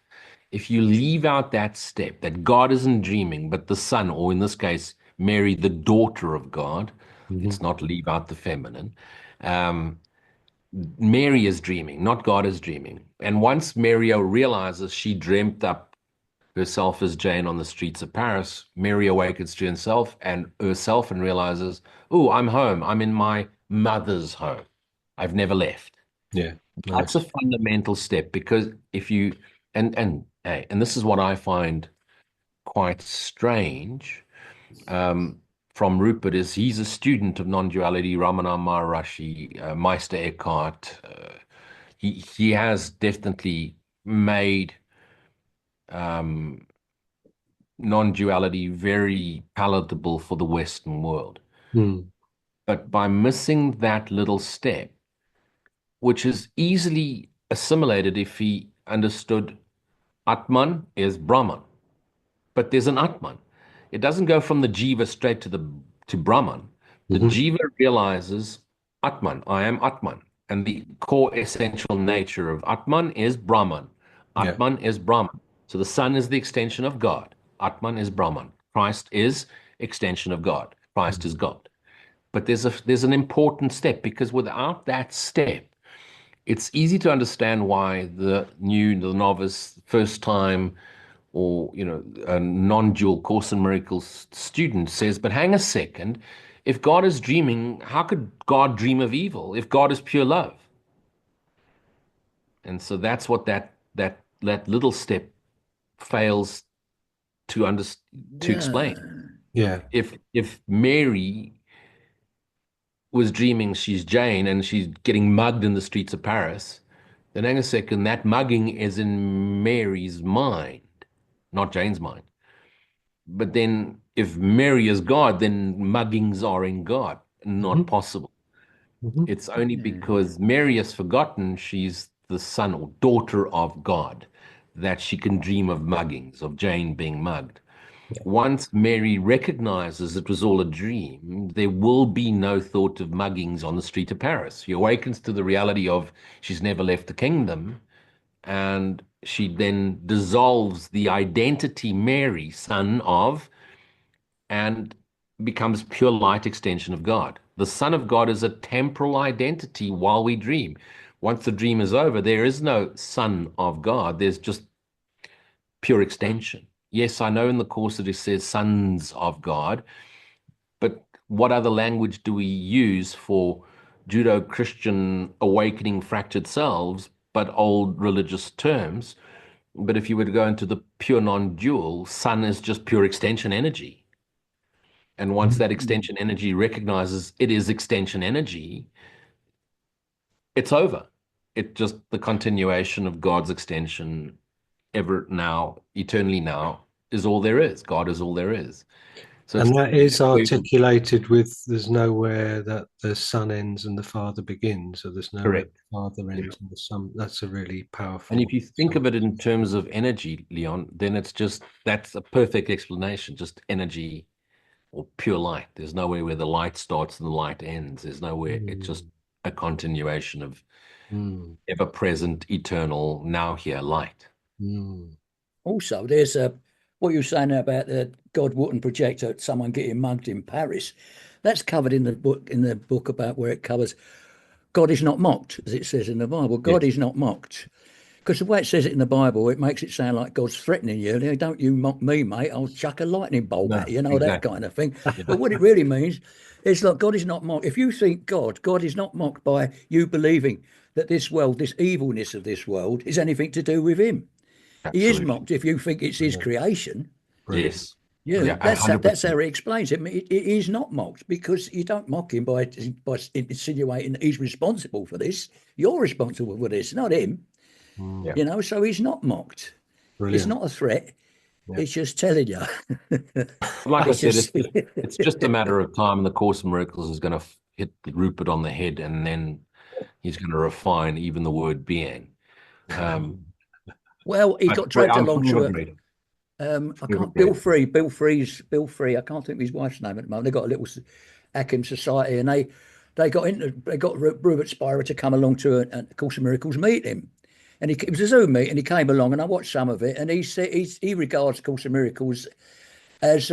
if you leave out that step, that God isn't dreaming, but the sun, or in this case, Mary, the daughter of God, let's not leave out the feminine. Mary is dreaming, not God is dreaming. And once Mary realizes she dreamt up herself as Jane on the streets of Paris, Mary awakens to herself and realizes, oh, I'm home. I'm in my mother's home. I've never left. Yeah. That's a fundamental step, because if you, and this is what I find quite strange, from Rupert is he's a student of non-duality, Ramana Maharishi, Meister Eckhart. He has definitely made um, non-duality very palatable for the Western world. Mm. But by missing that little step, which is easily assimilated if he understood Atman is Brahman, but there's an Atman. It doesn't go from the Jiva straight to Brahman. The Mm-hmm. Jiva realizes Atman, I am Atman. And the core essential nature of Atman is Brahman. Yeah. Atman is Brahman. So the sun is the extension of God. Atman is Brahman. Christ is extension of God. Christ is God. But there's an important step, because without that step, it's easy to understand why the novice, first time, or a non-dual Course in Miracles student says, but hang a second, if God is dreaming, how could God dream of evil if God is pure love? And so that's what that little step fails to Yeah. explain. Yeah. If Mary was dreaming she's Jane and she's getting mugged in the streets of Paris, then hang a second, that mugging is in Mary's mind, not Jane's mind. But then if Mary is God, then muggings are in God. Mm-hmm. Not possible. Mm-hmm. It's only Yeah. because Mary has forgotten she's the son or daughter of God that she can dream of muggings, of Jane being mugged. Yeah. Once Mary recognizes it was all a dream, there will be no thought of muggings on the street of Paris. She awakens to the reality of she's never left the kingdom, and she then dissolves the identity Mary, son of, and becomes pure light extension of God. The Son of God is a temporal identity while we dream. Once the dream is over, there is no Son of God. There's just pure extension. Yes, I know in the Course that it says sons of God, but what other language do we use for Judeo-Christian awakening fractured selves, but old religious terms? But if you were to go into the pure non-dual, sun is just pure extension energy. And once that extension energy recognizes it is extension energy, it's over. It's just the continuation of God's extension ever now, eternally now, is all there is. God is all there is. So And it's that is articulated with there's nowhere that the son ends and the father begins, so there's nowhere correct. the father ends and the son. That's a really And powerful. if you think of it in terms of energy, Leon, then it's just that's a perfect explanation, just energy or pure light. There's nowhere where the light starts and the light ends. There's nowhere. It's just Mm. a continuation of Mm. ever present, eternal, now here light. Mm. Also, there's what you're saying about the God wouldn't project at someone getting mugged in Paris. That's covered in the book about where it covers God is not mocked, as it says in the Bible. God Yes. is not mocked. Because the way it says it in the Bible, it makes it sound like God's threatening you. Don't you mock me, mate. I'll chuck a lightning bolt No, at you, that exactly. kind of thing. Yeah. But what it really means is like God is not mocked. If you think God is not mocked by you believing that this world, this evilness of this world, is anything to do with him. He is Absolutely. mocked if you think it's his Brilliant. creation. Brilliant. Yes. Yeah, Yeah, that's how 100%. he explains it. It is not mocked because you don't mock him by insinuating that he's responsible for this. You're responsible for this, not him. Yeah. Mm. So he's not mocked. It's Brilliant. not a threat. Yeah. It's just telling you. Like I It's said, just it's just a matter of time, and the Course in Miracles is going to hit Rupert on the head, and then he's going to refine even the word being. Um, well, he got dragged I'm along full of to a a great, I full of a can't Bill great. Free, Bill Free. I can't think of his wife's name at the moment. They got a little ACIM society, and they got Rupert Spira to come along to a Course of Miracles meeting, and it was a Zoom meeting. He came along, and I watched some of it, and he said he regards Course of Miracles as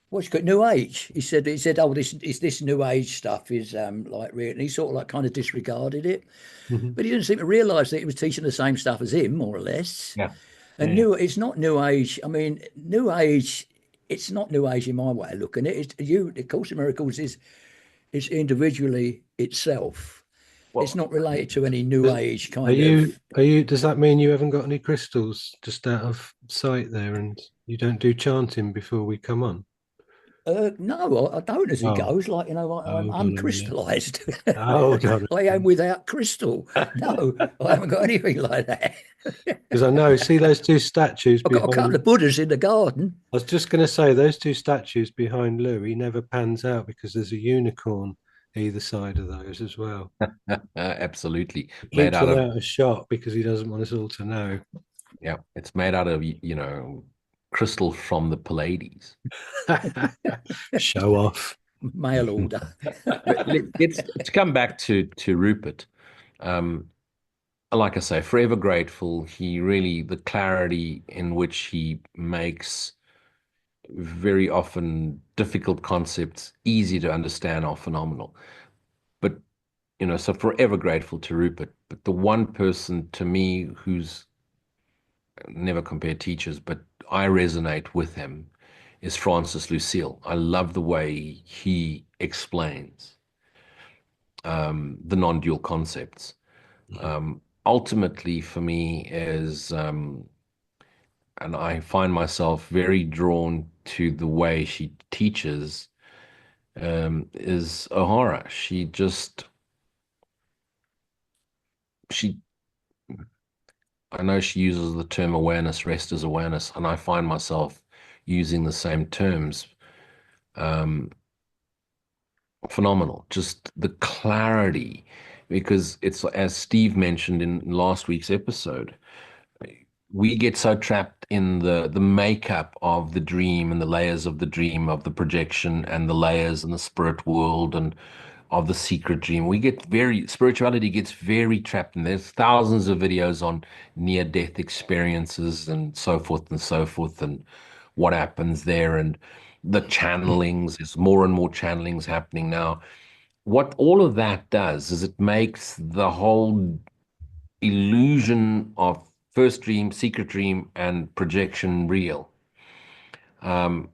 what's it called, New Age. He said, oh, this New Age stuff is like real, and he sort of like kind of disregarded it, Mhm. but he didn't seem to realise that he was teaching the same stuff as him, more or less. Yeah. And it's not New Age. I mean, New Age. It's not New Age in my way of looking at it. The Course of Miracles is individually itself. It's Well, not related to any New Age Are kind of. you, does that mean you haven't got any crystals just out of sight there and you don't do chanting before we come on? No, I don't as it Oh, goes. Like, you know, I'm hold on a minute. uncrystallized. Hold on a I am minute. without crystal. No, I haven't got anything like that. Because I know, see those two statues I've got a couple behind. of Buddhas in the garden. I was just going to say, those two statues behind Lou, he never pans out because there's a unicorn either side of those as well. Absolutely. He Made keeps out them of, out of shot because he doesn't want us all to know. yeah, it's made out of, crystal from the Pallades. Show off. Mail order. But let's come back to Rupert. Um, like I say, forever grateful. He really, the clarity in which he makes very often difficult concepts easy to understand are phenomenal. But, so forever grateful to Rupert. But the one person to me who's never compared teachers, but I resonate with him is Francis Lucille. I love the way he explains the non-dual concepts. Ultimately, for me, and I find myself very drawn to the way she teaches, is O'Hara. She, I know she uses the term awareness, rest is awareness, and I find myself using the same terms. Um, Phenomenal. Just the clarity, because it's as Steve mentioned in last week's episode, we get so trapped in the makeup of the dream and the layers of the dream of the projection and the layers and the spirit world and of the secret dream. We get very spirituality gets very trapped, and there's thousands of videos on near-death experiences and so forth and so forth and what happens there and the channelings. There's more and more channelings happening now. What all of that does is it makes the whole illusion of first dream, secret dream, and projection real. Um,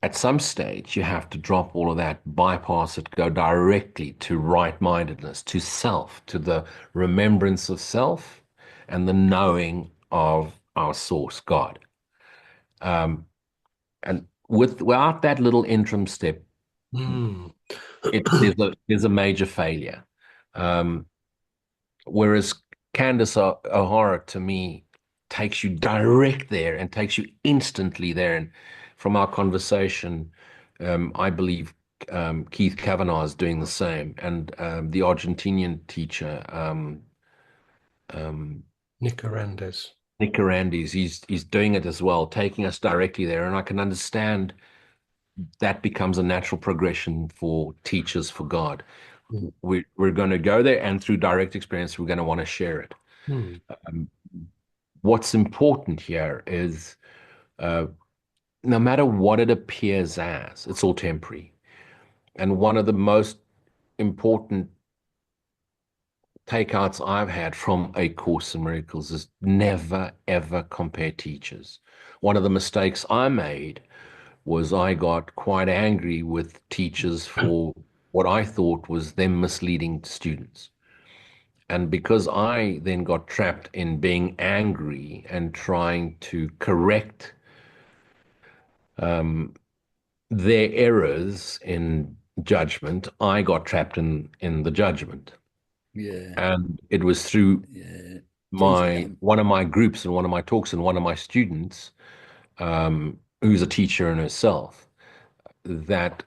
at some stage, you have to drop all of that, bypass it, go directly to right-mindedness, to self, to the remembrance of self and the knowing of our source, God. Um, and without that little interim step, Mm. there's a major failure. Um, Whereas Candace O'Hara to me takes you direct there and takes you instantly there. And from our conversation, I believe Keith Kavanagh is doing the same, and the Argentinian teacher um, Nick Arandes. Nick Arandis, he's doing it as well, taking us directly there. And I can understand that becomes a natural progression for teachers for God. Mm. We're going to go there, and through direct experience, we're going to want to share it. Mm. Um, what's important here is no matter what it appears as, it's all temporary. And one of the most important takeouts I've had from A Course in Miracles is never, ever compare teachers. One of the mistakes I made was I got quite angry with teachers for what I thought was them misleading students. And because I then got trapped in being angry and trying to correct um, their errors in judgment, I got trapped in the judgment. Yeah, And it was through yeah. It's easy my done. one of my groups and one of my talks and one of my students, who's a teacher in herself, that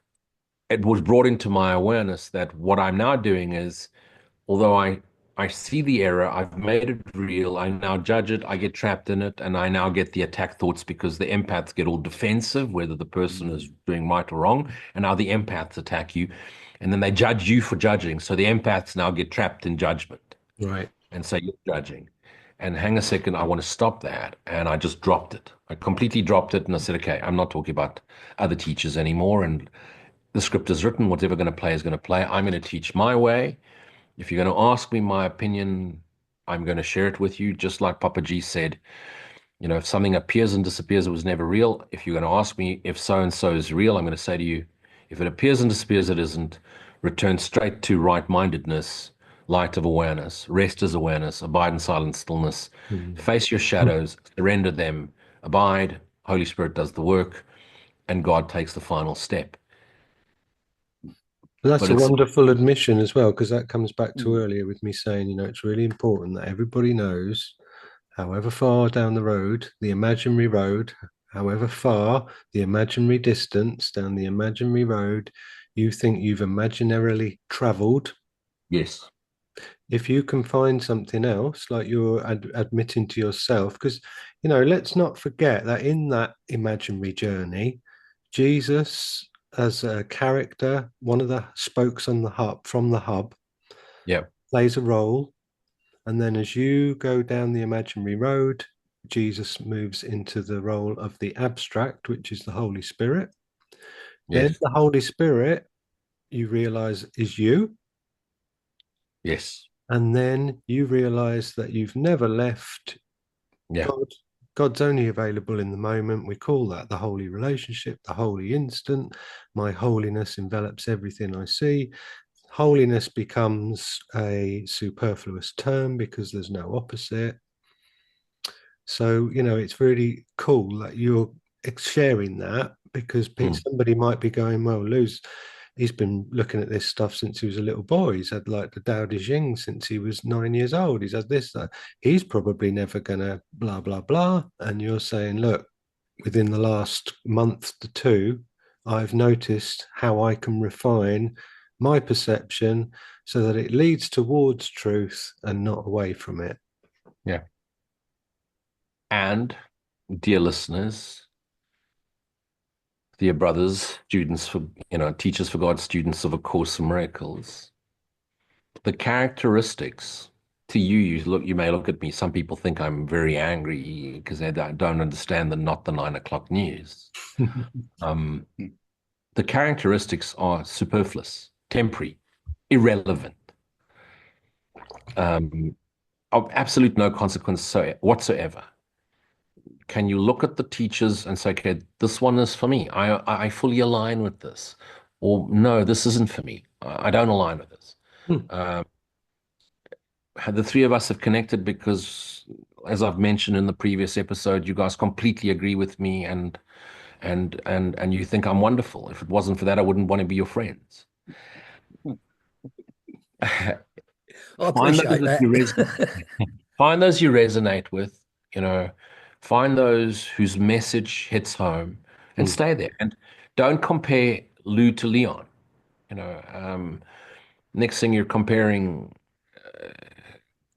it was brought into my awareness that what I'm now doing is, although I see the error, I've made it real, I now judge it, I get trapped in it, and I now get the attack thoughts because the empaths get all defensive, whether the person is doing right or wrong, and now the empaths attack you, and then they judge you for judging. So the empaths now get trapped in judgment Right. and say you're judging. And hang a second, I want to stop that. And I just dropped it. I completely dropped it, and I said, okay, I'm not talking about other teachers anymore. And the script is written, whatever going to play is going to play. I'm going to teach my way. If you're going to ask me my opinion, I'm going to share it with you, just like Papa G said. If something appears and disappears, it was never real. If you're going to ask me if so and so is real, I'm going to say to you, if it appears and disappears, it isn't. Return straight to right-mindedness, light of awareness, rest is awareness, abide in silent stillness, Mm. face your shadows, surrender them, abide. Holy Spirit does the work. and God takes the final step. That's But a it's wonderful admission as well, because that comes back to Mm. earlier with me saying, it's really important that everybody knows, however far down the road, the imaginary road, however far the imaginary distance down the imaginary road you think you've imaginarily traveled, yes, if you can find something else, like you're admitting to yourself, because, let's not forget that in that imaginary journey, Jesus, as a character, one of the spokes on the hub, from the hub, yeah, plays a role. And then as you go down the imaginary road, Jesus moves into the role of the abstract, which is the Holy Spirit. Then yes, the Holy Spirit, you realize, is you. yes, And then you realize that you've never left yeah, God. God's only available in the moment. We call that the holy relationship, the holy instant. My holiness envelops everything I see. Holiness becomes a superfluous term because there's no opposite. So, it's really cool that you're sharing that, because mm, somebody might be going, well, Lou's, he's been looking at this stuff since he was a little boy. He's had like the Tao Te Ching since he was 9 years old. He's had this, that. He's probably never going to blah, blah, blah. And you're saying, look, within the last month to two, I've noticed how I can refine my perception so that it leads towards truth and not away from it. yeah. And dear listeners, dear brothers, students for, teachers for God, students of A Course in Miracles, the characteristics to you, you may look at me. Some people think I'm very angry because they don't understand not the 9 o'clock news. Um, the characteristics are superfluous, temporary, irrelevant, um, of absolute no consequence whatsoever. Can you look at the teachers and say, okay, this one is for me. I fully align with this. Or no, this isn't for me. I don't align with this. Hmm. Um, the three of us have connected because, as I've mentioned in the previous episode, you guys completely agree with me and you think I'm wonderful. If it wasn't for that, I wouldn't want to be your friends. I Find those appreciate that that. you resonate. Find those you resonate with, you know, find those whose message hits home and Hmm. stay there. And don't compare Lou to Leon. You know, next thing you're comparing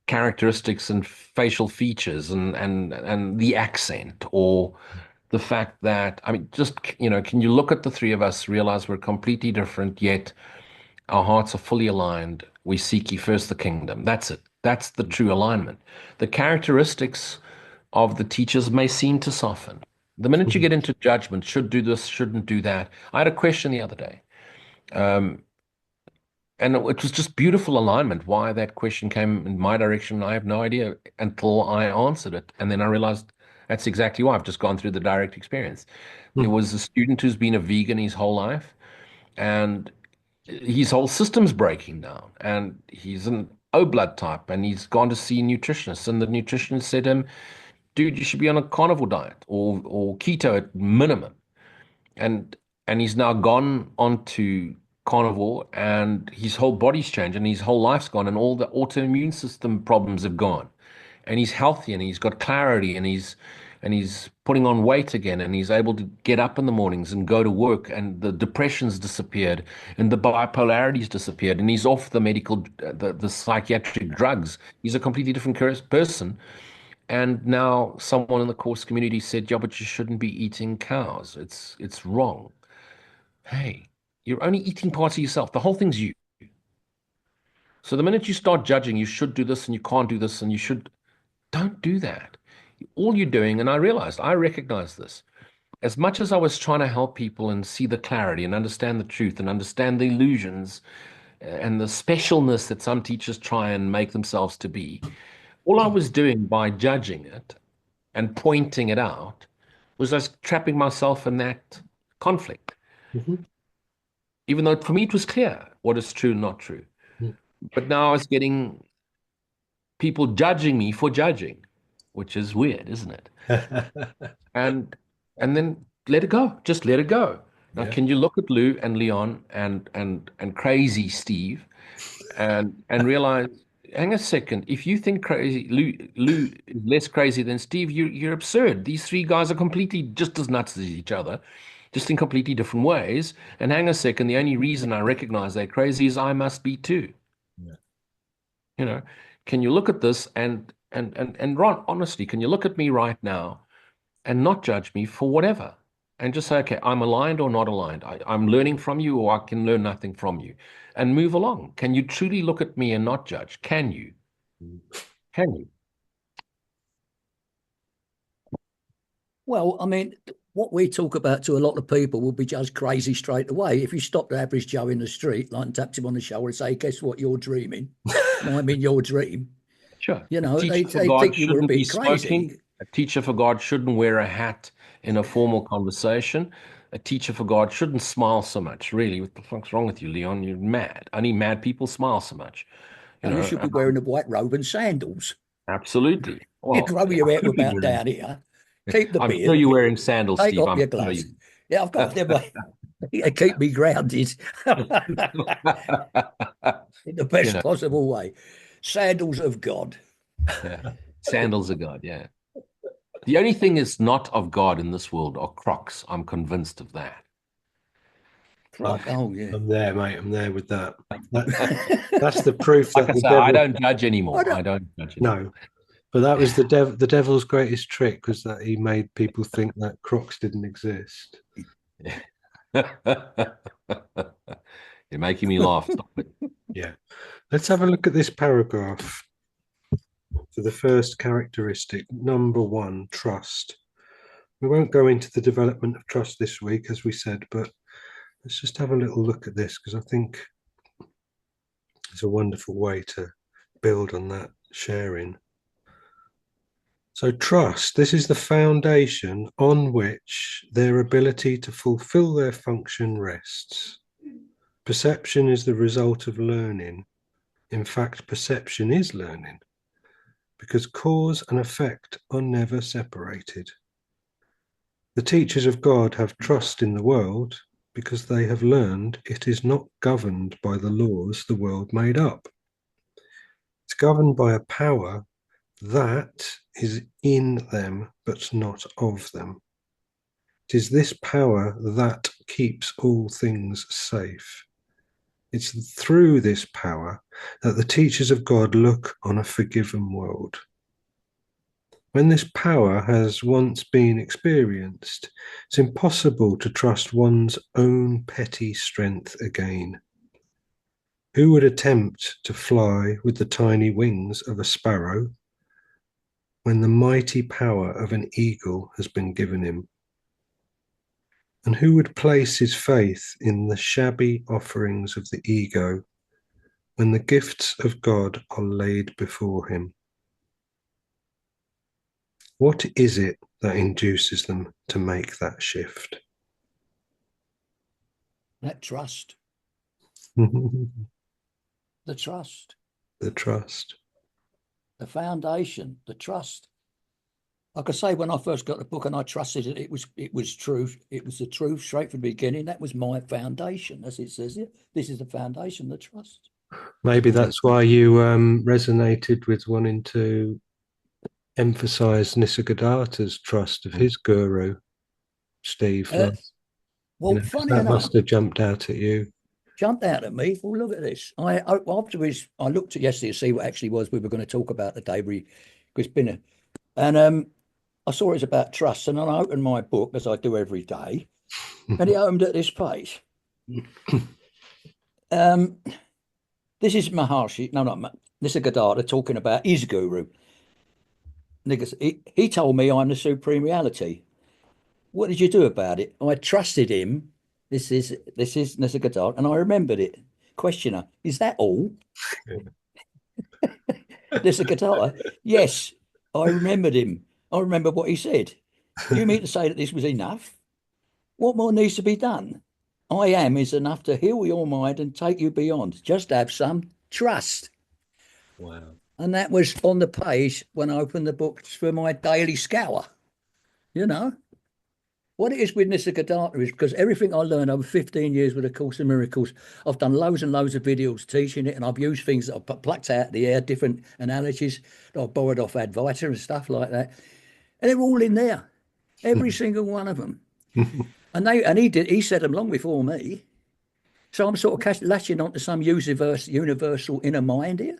characteristics and facial features and the accent or the fact that, I mean, just, can you look at the three of us, realize we're completely different, yet our hearts are fully aligned. We seek ye first the kingdom. That's it. That's the true alignment. The characteristics of the teachers may seem to soften. The minute you Hmm. get into judgment, should do this, shouldn't do that. I had a question the other day, um, and it was just beautiful alignment. Why that question came in my direction, I have no idea until I answered it. And then I realized that's exactly why. I've just gone through the direct experience. There Hmm. was a student who's been a vegan his whole life, and his whole system's breaking down, and he's an O blood type, and he's gone to see a nutritionist, and the nutritionist said to him, dude, you should be on a carnivore diet or keto at minimum. And he's now gone onto carnivore, and his whole body's changed and his whole life's gone, and all the autoimmune system problems have gone. And he's healthy and he's got clarity, and he's putting on weight again, and he's able to get up in the mornings and go to work, and the depression's disappeared and the bipolarity's disappeared, and he's off the the psychiatric drugs. He's a completely different person. And now someone in the course community said, yeah, but you shouldn't be eating cows. It's wrong. Hey, you're only eating parts of yourself. The whole thing's you. So the minute you start judging, you should do this and you can't do this and you should, don't do that. All you're doing, and I recognize this. As much as I was trying to help people and see the clarity and understand the truth and understand the illusions and the specialness that some teachers try and make themselves to be, all I was doing by judging it and pointing it out was I was trapping myself in that conflict, Hmm. even though for me it was clear what is true and not true. But now I was getting people judging me for judging, which is weird, isn't it? Hmm. And and then let it go. Just let it go. Now, Yeah. can you look at Lou and Leon and crazy Steve and realize, hang a second, if you think crazy Lou is less crazy than Steve, you're absurd. These three guys are completely just as nuts as each other, just in completely different ways. And hang a second, the only reason I recognize they're crazy is I must be too. Yeah. You know, can you look at this and Ron, honestly, can you look at me right now and not judge me for whatever? And just say, okay, I'm aligned or not aligned. I'm learning from you, or I can learn nothing from you, and move along. Can you truly look at me and not judge? Can you? Can you? Well, I mean, what we talk about to a lot of people will be judged crazy straight away. If you stop the average Joe in the street, like, and tapped him on the shoulder and say, guess what, you're dreaming. No, I'm in your dream. Sure. You A know, teacher for they God think you were a shouldn't be bit smoking. crazy. A teacher for God shouldn't wear a hat in a formal conversation. A teacher for God shouldn't smile so much. Really, what the fuck's wrong with you, Leon? You're mad. Only mad people smile so much. You No, you know, should be wearing a white robe and sandals. absolutely. You Well, grow your I hair could be about wearing. down here. Keep the I'm sure beard. you're wearing sandals, Take Steve. off I'm your sure gloves. you. Yeah, I've got them. They keep me grounded in the You best know, possible way. Sandals of God. yeah. Sandals of God. Yeah. The only thing is not of God in this world are Crocs. I'm convinced of that. Clock. Oh, yeah. I'm there, mate. I'm there with that. That's the proof Like that I the say, I devil. don't judge I anymore. I don't, don't judge anymore. No, but that was the devil's greatest trick, was that he made people think that Crocs didn't exist. You're making me laugh. Stop it. Yeah. Let's have a look at this paragraph. For the first characteristic, number one, trust. We won't go into the development of trust this week, as we said, but let's just have a little look at this, because I think it's a wonderful way to build on that sharing. So, trust, this is the foundation on which their ability to fulfill their function rests. Perception is the result of learning. In fact, perception is learning, because cause and effect are never separated. The teachers of God have trust in the world because they have learned it is not governed by the laws the world made up. It's governed by a power that is in them but not of them. It is this power that keeps all things safe. It's through this power that the teachers of God look on a forgiven world. When this power has once been experienced, it's impossible to trust one's own petty strength again. Who would attempt to fly with the tiny wings of a sparrow when the mighty power of an eagle has been given him? And who would place his faith in the shabby offerings of the ego when the gifts of God are laid before him? What is it that induces them to make that shift? that trust. The The trust. trust. The foundation. The trust. Like I say, when I first got the book and I trusted it, it was truth. It was the truth straight from the beginning. That was my foundation, as it says here. This is the foundation, the trust. Maybe that's why you resonated with wanting to emphasize Nisargadatta's trust of his guru, Steve. Well, funny That enough, must have jumped out at you. jumped out at me. Well, look at this. Afterwards, I looked at yesterday to see what actually was we were going to talk about the day it's been and I saw it was about trust, and then I opened my book as I do every day, and it opened at this page. Um, this is Maharshi, no, not Nisargadatta talking about his guru. He told me I'm the supreme reality. What did you do about it? I trusted him. This is Nisargadatta, and I remembered it. Questioner, is that all? Nisargadatta, yes, I remembered him. I remember what he said. You mean to say that this was enough? What more needs to be done? I am is enough to heal your mind and take you beyond. Just have some trust. Wow. And that was on the page when I opened the books for my daily scour, you know. what it is with Nisargadatta is because everything I learned over 15 years with A Course in Miracles, I've done loads and loads of videos teaching it, and I've used things that I've plucked out of the air, different analogies that I've borrowed off Advaita and stuff like that. And they're all in there, every single one of them. And he said them long before me. So I'm sort of latching onto some universal inner mind here.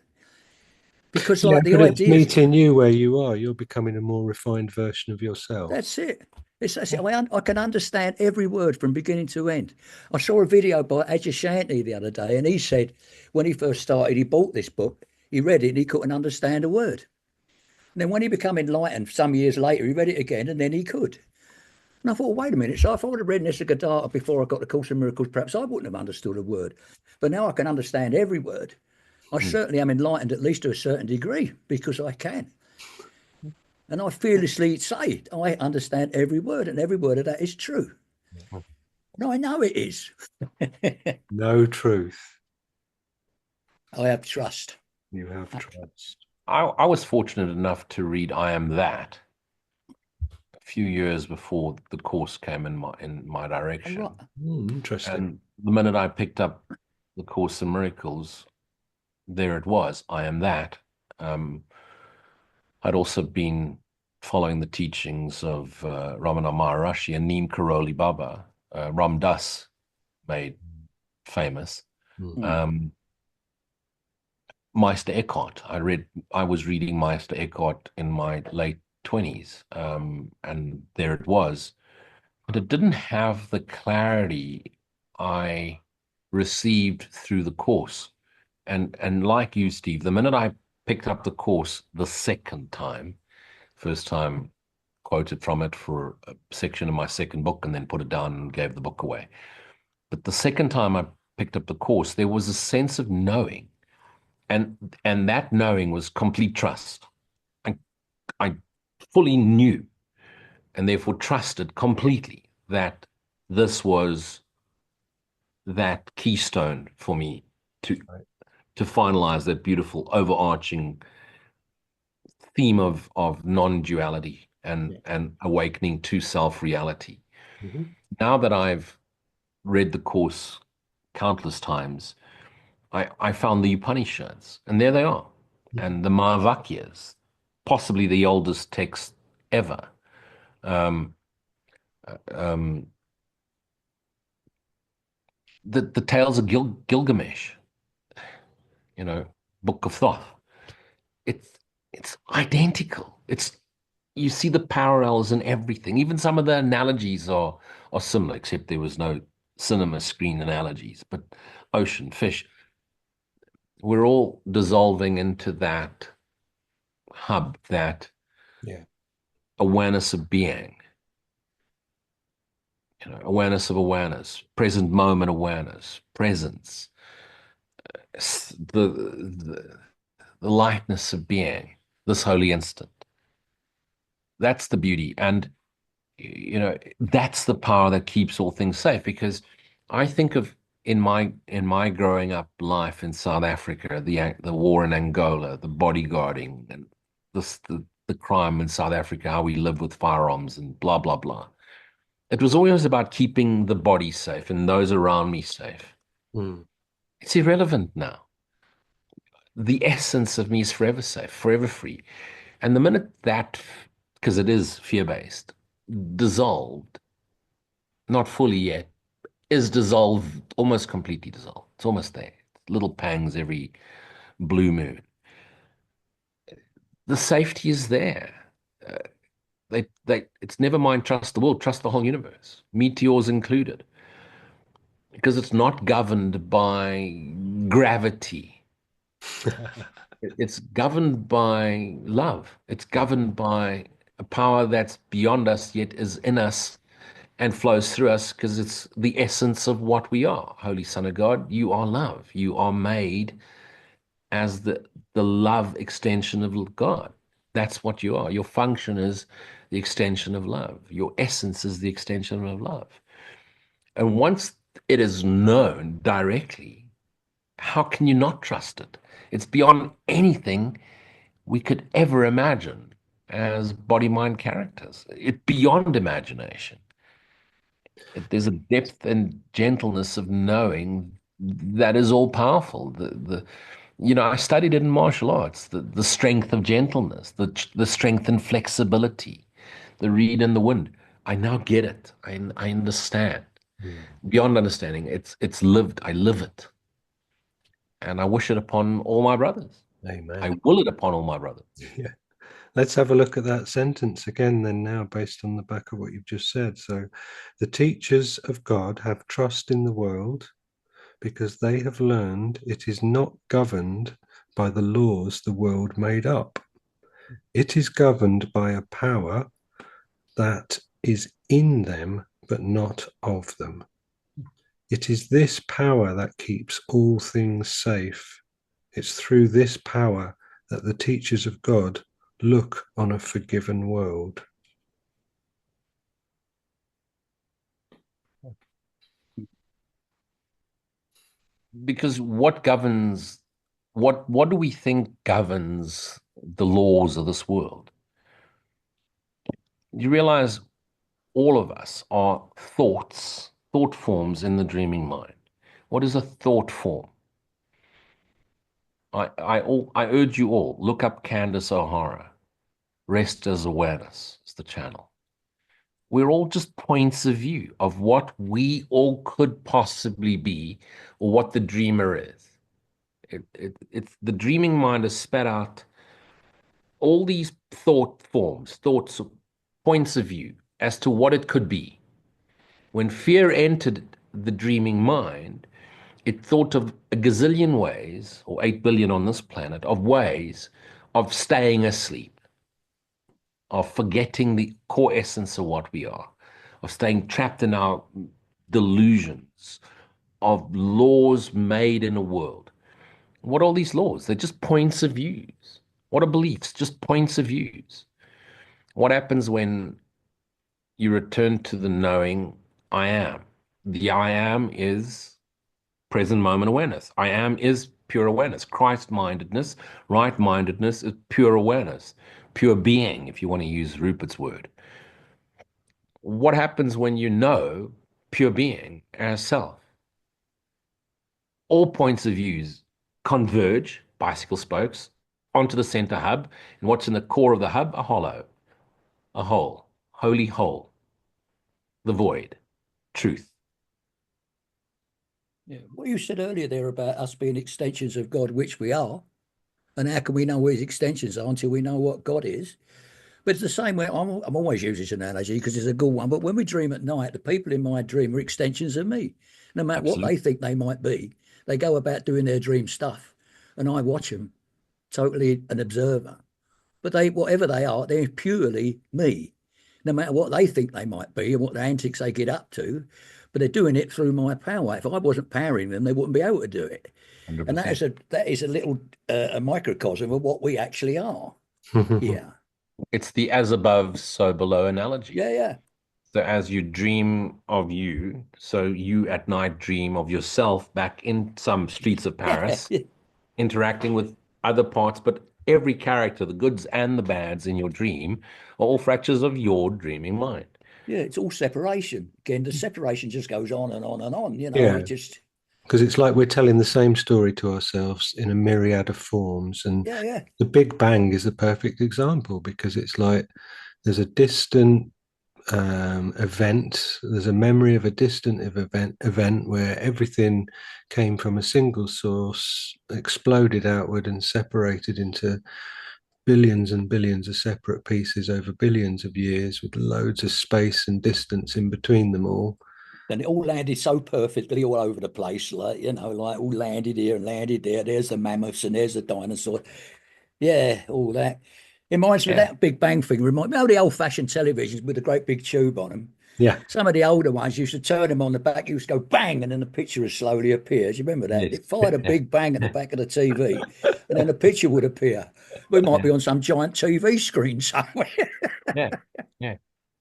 Because Yeah, like the but it's ideas, meeting you where you are. You're becoming a more refined version of yourself. that's it. That's it. I can understand every word from beginning to end. I saw a video by Ajashanti the other day, and he said when he first started, he bought this book, he read it, and he couldn't understand a word. And then when he became enlightened some years later, he read it again, and then he could. And I thought, wait a minute. So if I would have read Nisargadatta before I got the Course in Miracles, perhaps I wouldn't have understood a word. But now I can understand every word. I certainly am enlightened at least to a certain degree because I can. And I fearlessly say, I understand every word, and every word of that is true. No, I know it is. No truth. I have trust. You have trust. I was fortunate enough to read I Am That a few years before the course came in my direction. Right. Interesting. And the minute I picked up the Course in Miracles, there it was, I Am That. I'd also been following the teachings of Ramana Maharishi and Neem Karoli Baba, Ram Dass made famous. Meister Eckhart. I was reading Meister Eckhart in my late 20s, and there it was. But it didn't have the clarity I received through the course. And like you, Steve, the minute I picked up the course the second time, first time quoted from it for a section of my second book and then put it down and gave the book away. But the second time I picked up the course, there was a sense of knowing. And that knowing was complete trust. I fully knew and therefore trusted completely that this was that keystone for me to finalize that beautiful overarching theme of non-duality and awakening to self-reality. Now that I've read the course countless times, I found the Upanishads, and there they are, and the Mahavakyas, possibly the oldest text ever. The Tales of Gilgamesh, Book of Thoth. It's identical. You see the parallels in everything. Even some of the analogies are similar, except there was no cinema screen analogies. But ocean, fish, we're all dissolving into that hub, that awareness of being, awareness of awareness, present moment awareness, presence, the lightness of being, this holy instant. That's the beauty. And, that's the power that keeps all things safe. Because I think of in my growing up life in South Africa, the war in Angola, the bodyguarding, and the crime in South Africa, how we live with firearms and blah, blah, blah. It was always about keeping the body safe and those around me safe. It's irrelevant now. The essence of me is forever safe, forever free. And the minute that, because it is fear-based, dissolved, not fully yet, is dissolved, almost completely dissolved. It's almost there. Little pangs every blue moon. The safety is there. It's never mind, trust the world, trust the whole universe, meteors included, because it's not governed by gravity. It's governed by love. It's governed by a power that's beyond us, yet is in us and flows through us, because it's the essence of what we are. Holy Son of God, you are love. You are made as the love extension of God. That's what you are. Your function is the extension of love. Your essence is the extension of love. And once it is known directly, how can you not trust it? It's beyond anything we could ever imagine as body, mind characters. It's beyond imagination. There's a depth and gentleness of knowing that is all powerful. I studied it in martial arts, the strength of gentleness, the strength and flexibility, the reed and the wind. I now get it. I understand. Mm. Beyond understanding, it's lived. I live it. And I wish it upon all my brothers. I Amen. will it upon all my brothers. Yeah. Let's have a look at that sentence again, then, now, based on the back of what you've just said. So, the teachers of God have trust in the world because they have learned it is not governed by the laws the world made up. It is governed by a power that is in them, but not of them. It is this power that keeps all things safe. It's through this power that the teachers of God look on a forgiven world. Because what do we think governs the laws of this world? You realize all of us are thought forms in the dreaming mind. What is a thought form? I urge you all, look up Candace O'Hara. Rest as awareness is the channel. We're all just points of view of what we all could possibly be or what the dreamer is. It's the dreaming mind has spat out all these thought forms, thoughts, points of view as to what it could be. When fear entered the dreaming mind, it thought of a gazillion ways, or 8 billion on this planet, of ways of staying asleep, of forgetting the core essence of what we are, of staying trapped in our delusions, of laws made in a world. What are all these laws? They're just points of views. What are beliefs? Just points of views. What happens when you return to the knowing I am? The I am is present moment awareness. I am is pure awareness. Christ mindedness, right mindedness is pure awareness, pure being, if you want to use Rupert's word. What happens when you know pure being as self? All points of views converge, bicycle spokes, onto the center hub. And what's in the core of the hub? A hollow, a hole, holy hole, the void, truth. Yeah. What you said earlier there about us being extensions of God, which we are, and how can we know what his extensions are until we know what God is? But it's the same way. I'm always using this analogy because it's a good one. But when we dream at night, the people in my dream are extensions of me. No matter what Absolutely. they think they might be, they go about doing their dream stuff, and I watch them, totally an observer. But they, whatever they are, they're purely me. No matter what they think they might be and what the antics they get up to, but they're doing it through my power. If I wasn't powering them, they wouldn't be able to do it. And 100%. that is a little a microcosm of what we actually are. Yeah, It's the as above, so below analogy. yeah, yeah. So as you dream of you, so you at night dream of yourself back in some streets of Yeah, Paris, interacting with other parts, but every character, the goods and the bads in your dream, are all fractures of your dreaming mind. yeah. It's all separation. Again, the separation just goes on and on and on. Yeah, It just, because it's like we're telling the same story to ourselves in a myriad of forms. And yeah, yeah. the Big Bang is a perfect example because it's like there's a distant event, there's a memory of a distant event where everything came from a single source, exploded outward, and separated into billions and billions of separate pieces over billions of years with loads of space and distance in between them all. And it all landed so perfectly all over the place, like all landed here and landed there. There's the mammoths and there's the dinosaurs. Yeah, all that. It reminds me of Yeah. that Big Bang thing. Remind me of the old-fashioned televisions with a great big tube on them. Yeah. Some of the older ones used to turn them on the back, used to go bang, and then the picture would slowly appear. Do you remember that? Yes. It fired a big bang at the back of the TV, and then the picture would appear. We might Yeah. be on some giant TV screen somewhere. Yeah. Yeah.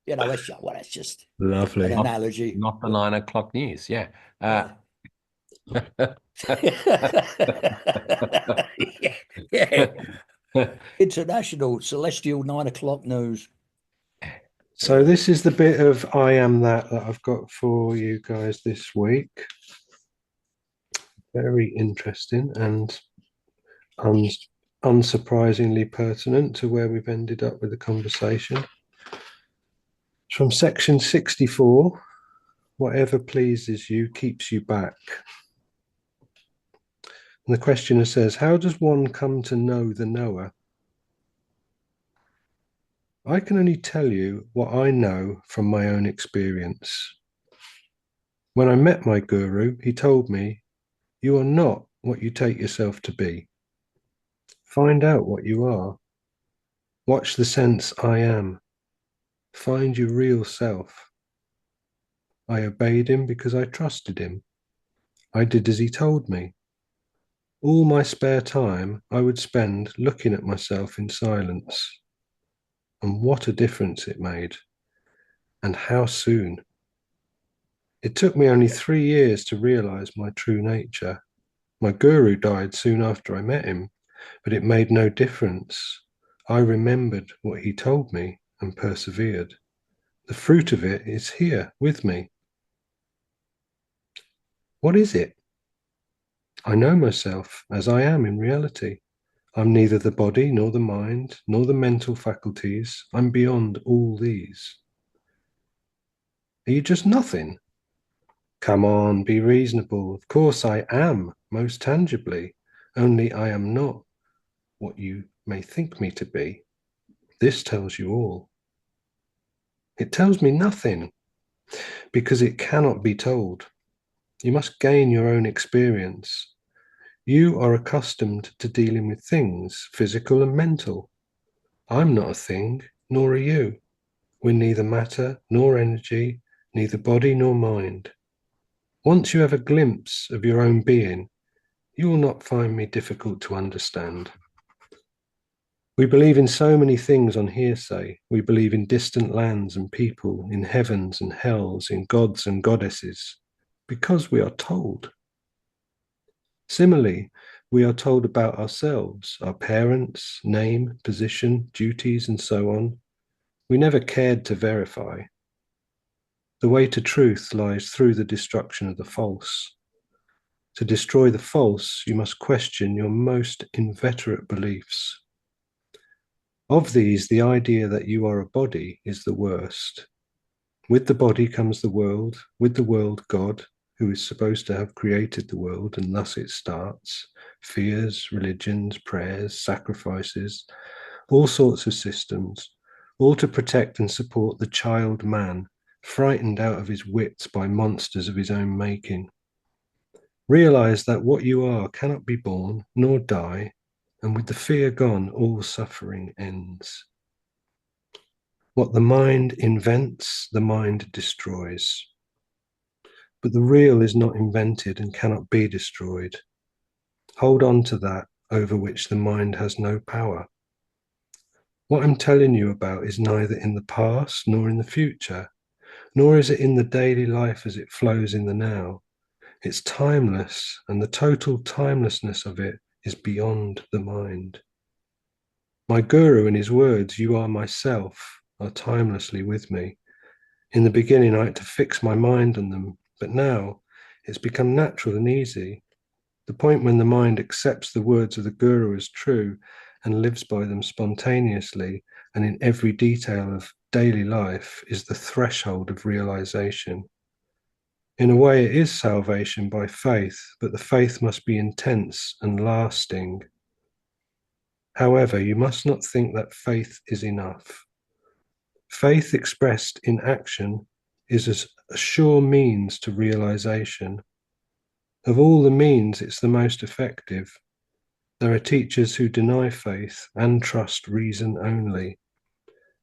That's just an Lovely. Not analogy. not the 9 o'clock news. Yeah. Yeah. Yeah, yeah. International celestial 9 o'clock news. So this is the bit of I am that I've got for you guys this week. Very interesting and un unsurprisingly pertinent to where we've ended up with the conversation. It's from section 64. Whatever pleases you keeps you back. And the questioner says, how does one come to know the knower? I can only tell you what I know from my own experience. When I met my guru, he told me, you are not what you take yourself to be. Find out what you are. Watch the sense I am. Find your real self. I obeyed him because I trusted him. I did as he told me. All my spare time I would spend looking at myself in silence. And what a difference it made. And how soon. It took me only 3 years to realize my true nature. My guru died soon after I met him, but it made no difference. I remembered what he told me and persevered. The fruit of it is here with me. What is it? I know myself as I am in reality. I'm neither the body nor the mind nor the mental faculties. I'm beyond all these. Are you just nothing? Come on, be reasonable. Of course I am, most tangibly, only I am not what you may think me to be. This tells you all. It tells me nothing, because it cannot be told. You must gain your own experience. You are accustomed to dealing with things, physical and mental. I'm not a thing, nor are you. We're neither matter nor energy, neither body nor mind. Once you have a glimpse of your own being, you will not find me difficult to understand. We believe in so many things on hearsay. We believe in distant lands and people, in heavens and hells, in gods and goddesses, because we are told. Similarly, we are told about ourselves, our parents, name, position, duties, and so on. We never cared to verify. The way to truth lies through the destruction of the false. To destroy the false, you must question your most inveterate beliefs. Of these, the idea that you are a body is the worst. With the body comes the world, with the world God, who is supposed to have created the world, and thus it starts. Fears, religions, prayers, sacrifices, all sorts of systems, all to protect and support the child man, frightened out of his wits by monsters of his own making. Realize that what you are cannot be born, nor die, and with the fear gone, all suffering ends. What the mind invents, the mind destroys. But the real is not invented and cannot be destroyed. Hold on to that over which the mind has no power. What I'm telling you about is neither in the past nor in the future, nor is it in the daily life as it flows in the now. It's timeless, and the total timelessness of it is beyond the mind. My guru, in his words, you are myself, are timelessly with me. In the beginning, I had to fix my mind on them, but now it's become natural and easy. The point when the mind accepts the words of the guru as true and lives by them spontaneously and in every detail of daily life is the threshold of realization. In a way, it is salvation by faith, but the faith must be intense and lasting. However, you must not think that faith is enough. Faith expressed in action is a sure means to realization. Of all the means, it's the most effective. There are teachers who deny faith and trust reason only.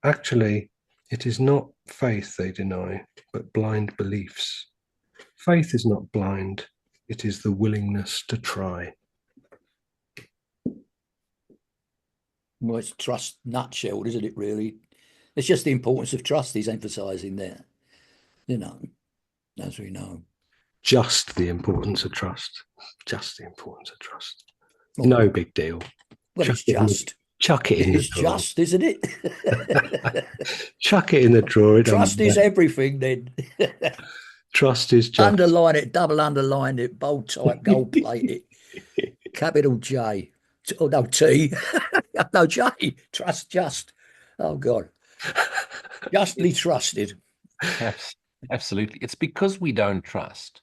Actually, it is not faith they deny, but blind beliefs. Faith is not blind, it is the willingness to try. Well, it's trust nutshelled, isn't it, really? It's just the importance of trust he's emphasizing there, as we know. Just the importance of trust. Just the importance of trust. Well, No big deal. well, it's just. Chuck it in the It's drawer. just, isn't it? Chuck it in the drawer. It doesn't Trust is matter. everything then. Trust is just. Underline it, double underline it, bold type, gold plate it, capital J. Oh, no, T. No, J. Trust just. Oh, God. Justly trusted. Absolutely. It's because we don't trust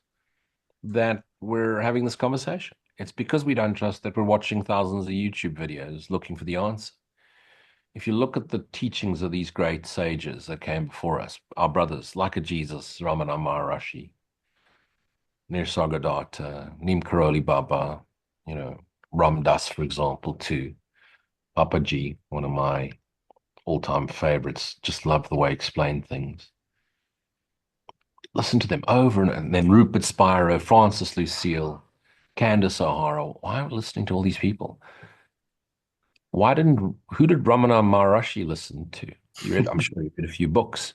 that we're having this conversation. It's because we don't trust that we're watching thousands of YouTube videos looking for the answer. If you look at the teachings of these great sages that came before us, our brothers, like a Jesus, Ramana Maharishi, Nisargadatta, Neem Karoli Baba, Ram Das, for example, too. Papaji, one of my all-time favorites, just love the way he explained things. Listen to them over and then Rupert Spiro, Francis Lucille, Candace O'Hara. Why are we listening to all these people? Who did Ramana Maharishi listen to? I'm sure you read a few books,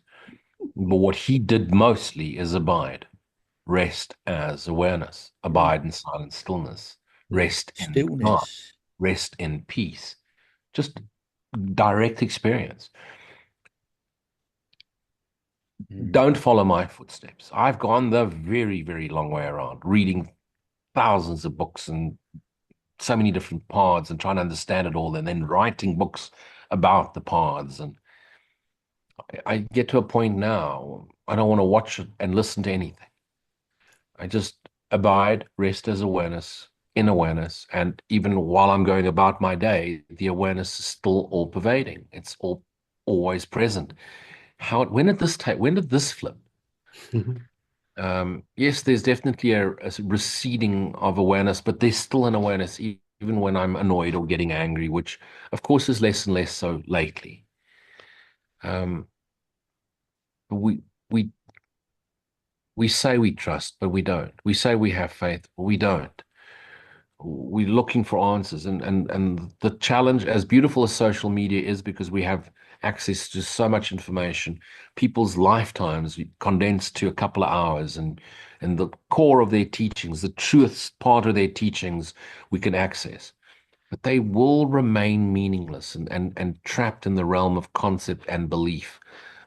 but what he did mostly is abide, rest as awareness, abide in silent stillness, rest in calm, Stillness. rest in peace, just direct experience. Don't follow my footsteps. I've gone the very, very long way around, reading thousands of books and so many different paths and trying to understand it all, and then writing books about the paths. And I get to a point now, I don't want to watch it and listen to anything. I just abide, rest as awareness, in awareness. And even while I'm going about my day, the awareness is still all pervading. It's all always present. When did this flip? Yes, there's definitely a receding of awareness, but there's still an awareness, even when I'm annoyed or getting angry, which of course is less and less so lately. Um, we we we say we trust, but we don't. We say we have faith, but we don't. We're looking for answers, and the challenge, as beautiful as social media is, because we have access to so much information, people's lifetimes condensed to a couple of hours, and the core of their teachings, the truest part of their teachings, we can access, but they will remain meaningless and trapped in the realm of concept and belief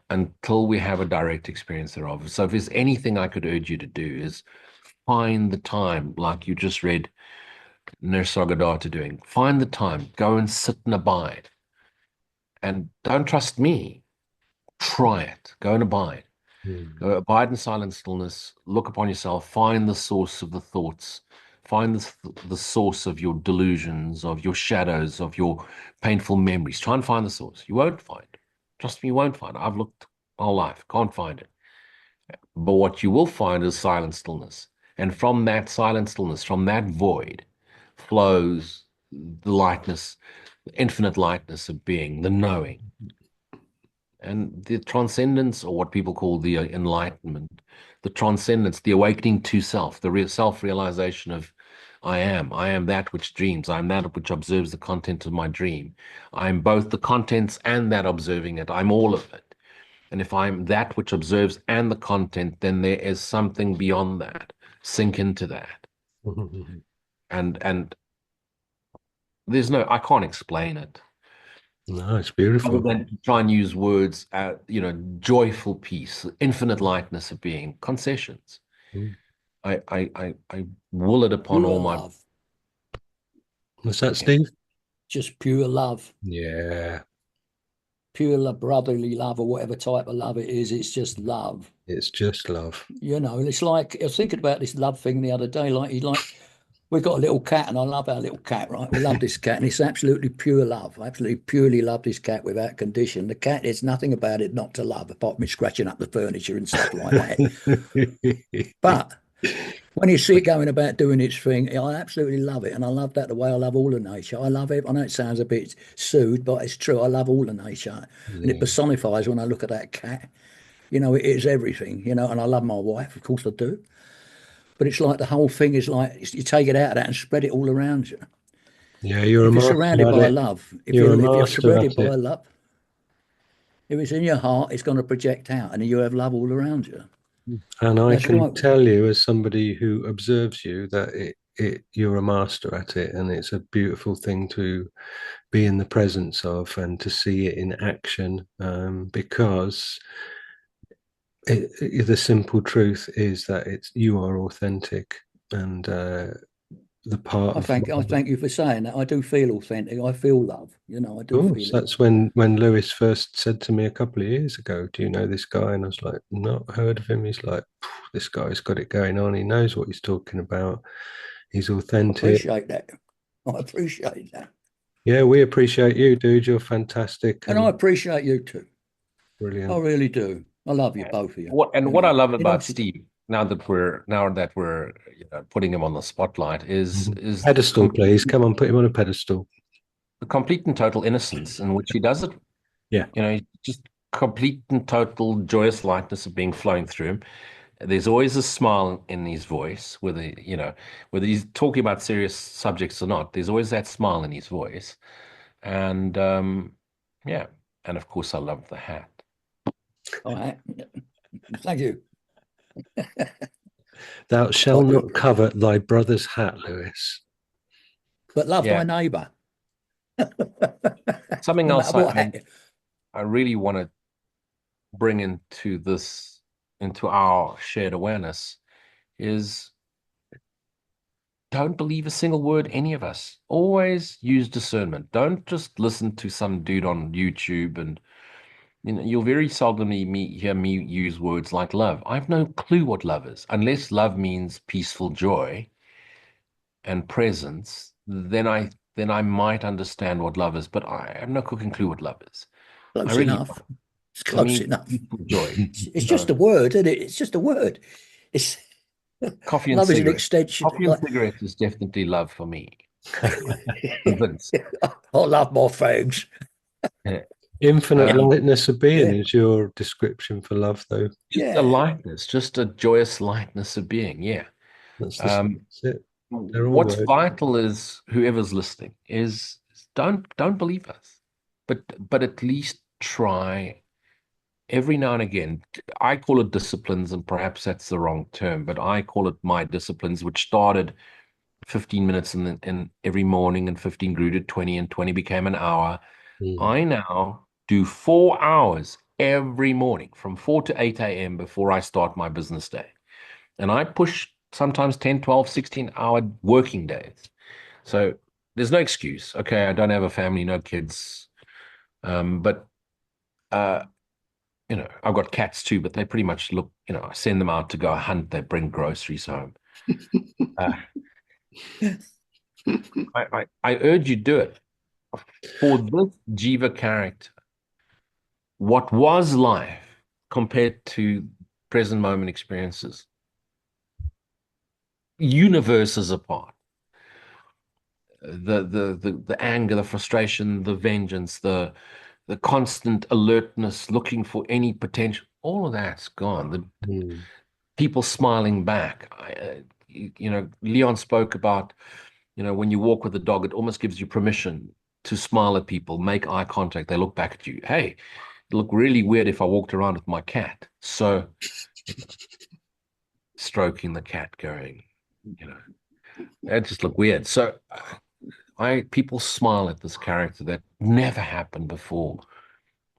until we have a direct experience thereof. So if there's anything I could urge you to do is find the time, like you just read Nisargadatta doing. Find the time, go and sit and abide. And don't trust me. Try it. Go and abide. Go abide in silent stillness. Look upon yourself. Find the source of the thoughts. Find the source of your delusions, of your shadows, of your painful memories. Try and find the source. You won't find it. Trust me, you won't find it. I've looked my whole life, can't find it. But what you will find is silent stillness. And from that silent stillness, from that void, flows the lightness, the infinite lightness of being, the knowing. And the transcendence, or what people call the enlightenment, the transcendence, the awakening to self, the real self-realization of I am that which dreams, I am that which observes the content of my dream. I'm both the contents and that observing it. I'm all of it. And if I'm that which observes and the content, then there is something beyond that. Sink into that. And I can't explain it. No, it's Other beautiful. than to try and use words, joyful peace, infinite lightness of being, concessions. Mm. I will it upon Pure all my. love. What's that, Yeah. Steve? Just pure love. Yeah, Pure love, brotherly love, or whatever type of love it is. It's just love. it's just love. And it's like I was thinking about this love thing the other day. We've got a little cat, and I love our little cat, right? We love this cat, and it's absolutely pure love. I absolutely purely love this cat without condition. The cat, there's nothing about it not to love, apart from me scratching up the furniture and stuff like that. But when you see it going about doing its thing, I absolutely love it. And I love that the way I love all of nature. I love it. I know it sounds a bit sued, but it's true. I love all of nature. And it Yeah. personifies when I look at that cat. It is everything, and I love my wife, of course I do. But it's like the whole thing is like you take it out of that and spread it all around you. Yeah, you're a If you're master surrounded at by it. love, You're a if you're master surrounded at by it. love, if it's in your heart, it's going to project out, and you have love all around you. And I That's can why, tell you, as somebody who observes you, that you're a master at it, and it's a beautiful thing to be in the presence of and to see it in action, because the simple truth is that it's you are authentic, and the part I of thank you for saying that. I do feel authentic. I feel love. I do course, feel it. that's when Lewis first said to me a couple of years ago, "Do you know this guy?" And I was like, "Not heard of him." He's like, "This guy's got it going on. He knows what he's talking about. He's I authentic." appreciate that. I appreciate that. Yeah, we appreciate you, dude. You're fantastic And I and appreciate you too. I brilliant. really do. I love you, both of you. What I love about Obviously, Steve, now that we're putting him on the spotlight, is Mhm. is the Pedestal, please. Come on, put him on a pedestal. complete and total innocence in which he does it. Yeah. Just complete and total joyous lightness of being flowing through him. There's always a smile in his voice, whether he's talking about serious subjects or not. There's always that smile in his voice, and yeah, and of course, I love the hat. all right. Thank you. Thou I shalt do. not covet thy brother's hat, Lewis. But love Yeah, thy neighbour. something No else matter what hat. I really want to bring into our shared awareness is don't believe a single word any of us. Always use discernment. Don't just listen to some dude on YouTube, and you'll very seldomly hear me use words like love. I've no clue what love is. Unless love means peaceful joy and presence, then I might understand what love is, but I have no cooking clue what love is. I Close really enough. don't. It's For close me, enough. peaceful joy. It's just So a word, isn't it? It's just a word. It's coffee and love is an cigarette. extension. Coffee and Like, cigarettes is definitely love for me. Convinced. I love my friends. Yeah. Infinite Um, lightness of being Yeah, is your description for love, though. just a yeah. lightness, just a joyous lightness of being. Yeah. Um, That's it. They're all what's words. vital is whoever's listening is don't believe us, but at least try every now and again. I call it disciplines, and perhaps that's the wrong term, but I call it my disciplines, which started 15 minutes in every morning, and 15 grew to 20, and 20 became an hour. Mm. I now do 4 hours every morning from 4 to 8 a.m. before I start my business day. And I push sometimes 10, 12, 16-hour working days. So there's no excuse. Okay, I don't have a family, no kids. But uh, I've got cats too, but they pretty much look, I send them out to go hunt, they bring groceries home. Uh, I urge you do it. For this Jiva character, what was life compared to present moment experiences, universes apart. The anger, the frustration, the vengeance, the constant alertness, looking for any potential, all of that's gone. The Mm. people smiling back. Leon spoke about, when you walk with a dog, it almost gives you permission to smile at people, make eye contact. They look back at you. Hey, it look really weird if I walked around with my cat. So stroking the cat, going, that just look weird. So people smile at this character that never happened before.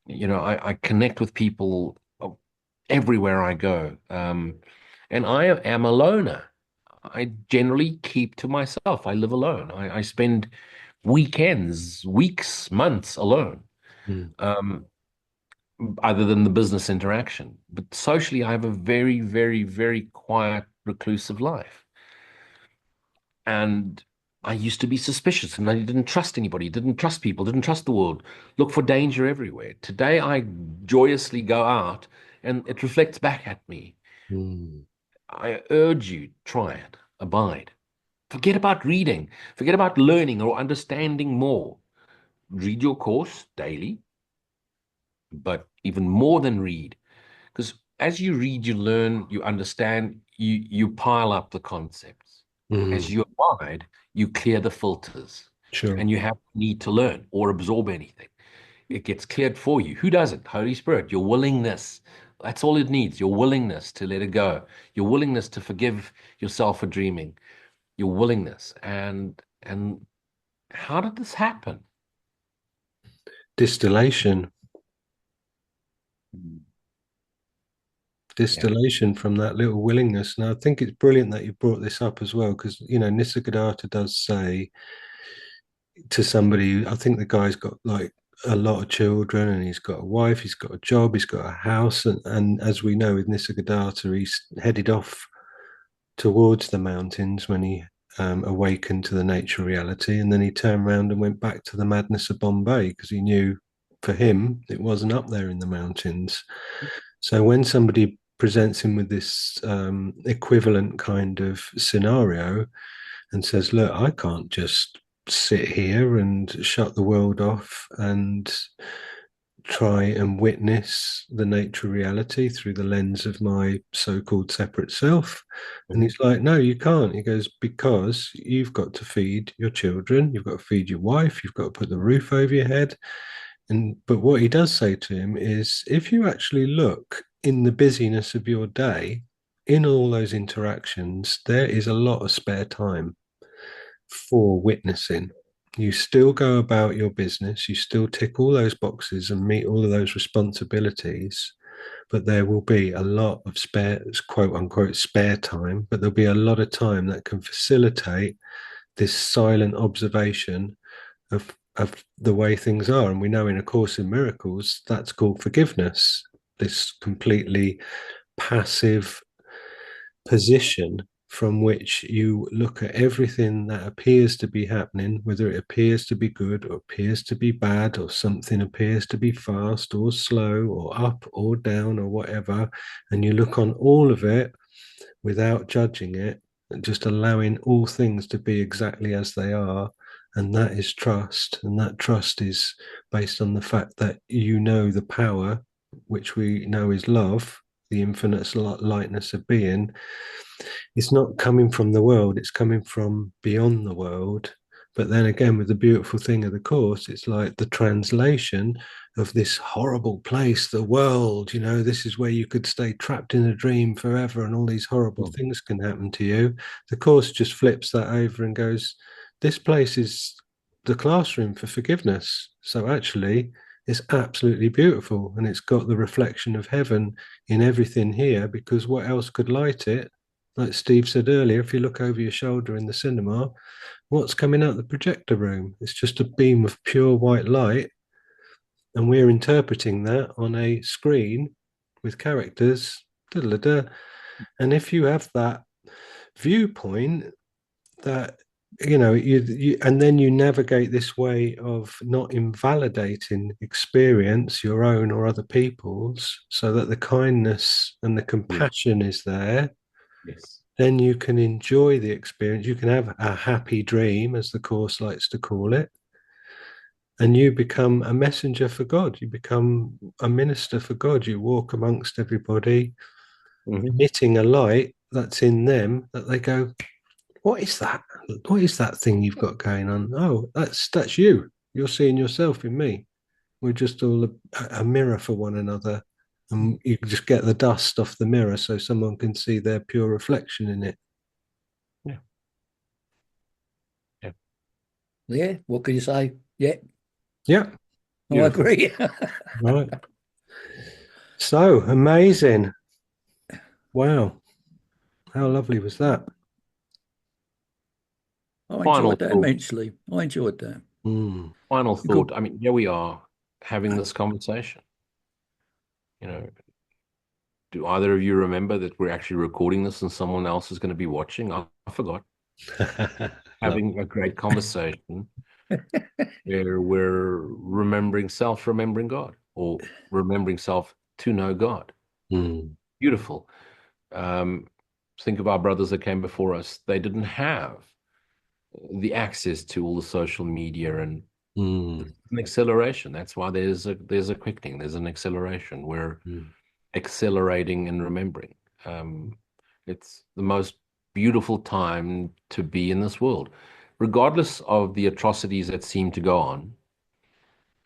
I connect with people everywhere I go. And I am a loner. I generally keep to myself. I live alone. I spend weekends, weeks, months alone. Mm. Um, other than the business interaction. But socially, I have a very, very, very quiet, reclusive life. And I used to be suspicious and I didn't trust anybody, didn't trust people, didn't trust the world, look for danger everywhere. Today, I joyously go out and it reflects back at me. Mm. I urge you, try it, abide. Forget about reading, forget about learning or understanding more. Read your course daily, but even more than read. Because as you read, you learn, you understand, you pile up the concepts. As Mm. you abide, you clear the filters, Sure. and you have need to learn or absorb anything. It gets cleared for you. Who doesn't? Holy Spirit, your willingness. That's all it needs. Your willingness to let it go. Your willingness to forgive yourself for dreaming. Your willingness. And how did this happen? distillation. Mm. Distillation from that little willingness. And I think it's brilliant that you brought this up as well, because, you know, Nisargadatta does say to somebody, I think the guy's got like a lot of children and he's got a wife, he's got a job, he's got a house. And as we know with Nisargadatta, he's headed off towards the mountains when he awakened to the nature reality. And then he turned around and went back to the madness of Bombay because he knew for him it wasn't up there in the mountains. So when somebody presents him with this equivalent kind of scenario and says, look, I can't just sit here and shut the world off and try and witness the nature reality through the lens of my so-called separate self. And he's like, no, you can't. He goes, because you've got to feed your children, you've got to feed your wife, you've got to put the roof over your head. And but what he does say to him is, if you actually look in the busyness of your day, in all those interactions, there is a lot of spare time for witnessing. You still go about your business, you still tick all those boxes and meet all of those responsibilities, but there will be a lot of spare, quote unquote, spare time, but there'll be a lot of time that can facilitate this silent observation of the way things are. And we know in A Course in Miracles, that's called forgiveness, this completely passive position from which you look at everything that appears to be happening, whether it appears to be good or appears to be bad, or something appears to be fast or slow or up or down or whatever. And you look on all of it without judging it, and just allowing all things to be exactly as they are. And that is trust. And that trust is based on the fact that you know the power, which we know is love, the infinite lightness of being. It's not coming from the world, it's coming from beyond the world. But then again, with the beautiful thing of the Course, it's like the translation of this horrible place, the world, you know, this is where you could stay trapped in a dream forever and all these horrible things can happen to you. The Course just flips that over and goes, this place is the classroom for forgiveness. So actually, it's absolutely beautiful, and it's got the reflection of heaven in everything here, because what else could light it? Like Steve said earlier, if you look over your shoulder in the cinema, what's coming out the projector room? It's just a beam of pure white light, and we're interpreting that on a screen with characters. And if you have that viewpoint, that and then you navigate this way of not invalidating experience, your own or other people's, so that the kindness and the compassion is there. Yes. Then you can enjoy the experience. You can have a happy dream, as the Course likes to call it, and you become a messenger for God. You become a minister for God. You walk amongst everybody, emitting a light that's in them, that they go, what is that? What is that thing you've got going on? Oh, that's you. You're seeing yourself in me. We're just all a mirror for one another. And you just get the dust off the mirror so someone can see their pure reflection in it. Yeah. Yeah. Yeah. What can you say? Yeah. Yeah. I agree. Right. So amazing. Wow. How lovely was that? I Final enjoyed that thought. immensely. I enjoyed that. Mm. Final Good. thought. I mean, here we are having this conversation. You know, do either of you remember that we're actually recording this and someone else is going to be watching? I forgot. Having a great conversation where we're remembering self, remembering God, or remembering self to know God. Mm. Beautiful. Think of our brothers that came before us. They didn't have the access to all the social media and Mm. an acceleration. That's why there's a quickening, there's an acceleration. We're Mm. accelerating and remembering. It's the most beautiful time to be in this world, regardless of the atrocities that seem to go on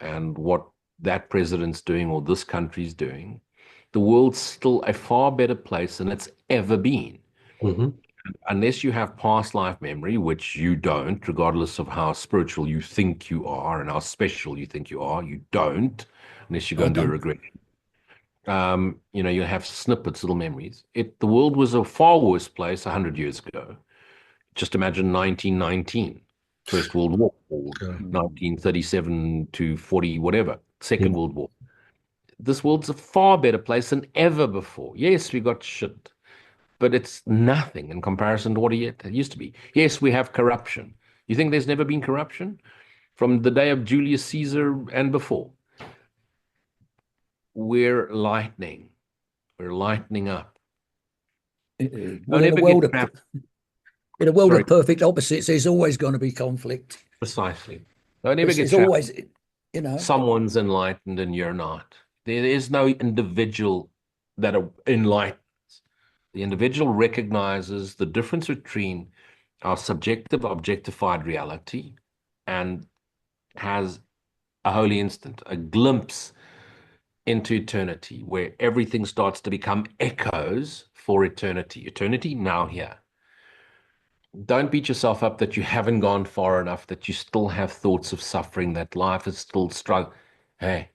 and what that president's doing or this country's doing. The world's still a far better place than it's ever been. Mm-hmm. unless you have past life memory, which you don't, regardless of how spiritual you think you are and how special you think you don't, unless you go I and do a don't. regression. You have snippets, little memories. The world was a far worse place 100 years ago. Just imagine 1919, First World War, or God. 1937 to 40, whatever, Second Yeah. World War. This world's a far better place than ever before. Yes, we got shit, but it's nothing in comparison to what it used to be. Yes, we have corruption. You think there's never been corruption? From the day of Julius Caesar and before. We're lightening. We're lightening up. Well, Don't ever get trapped. in a world Sorry, of perfect opposites, there's always going to be conflict. precisely. Don't ever get It's trapped. always, you know. Someone's enlightened and you're not. There is no individual that enlightens. The individual recognizes the difference between our subjective, objectified reality and has a holy instant, a glimpse into eternity where everything starts to become echoes for eternity. Eternity now here. Don't beat yourself up that you haven't gone far enough, that you still have thoughts of suffering, that life is still struggle. Hey,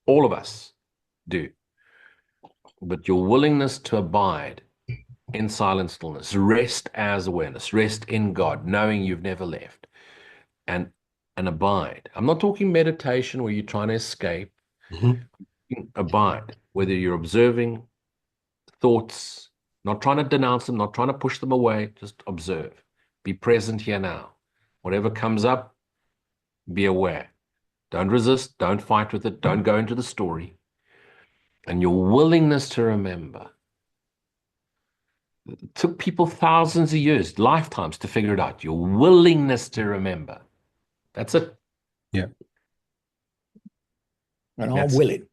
all of us do. But your willingness to abide in silent stillness, rest as awareness, rest in God, knowing you've never left, and and abide. I'm not talking meditation where you're trying to escape. Mhm. Abide, whether you're observing thoughts, not trying to denounce them, not trying to push them away, just observe. Be present here now. Whatever comes up, be aware. Don't resist, don't fight with it, don't go into the story. And your willingness to remember. It took people thousands of years, lifetimes to figure it out. Your willingness to remember. That's it. Yeah. And I'm That's willing.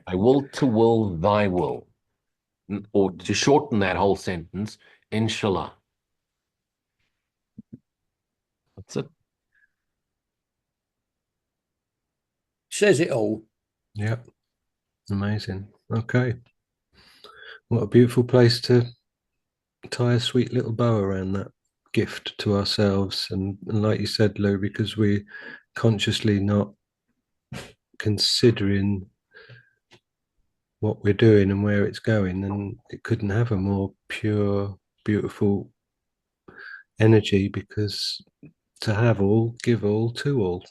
I will to will thy will. Or to shorten that whole sentence, inshallah. That's it. Says it all. Yeah. Amazing. Okay. What a beautiful place to tie a sweet little bow around that gift to ourselves. And like you said, Lou, because we're consciously not considering what we're doing and where it's going, and it couldn't have a more pure, beautiful energy because to have all, give all to all.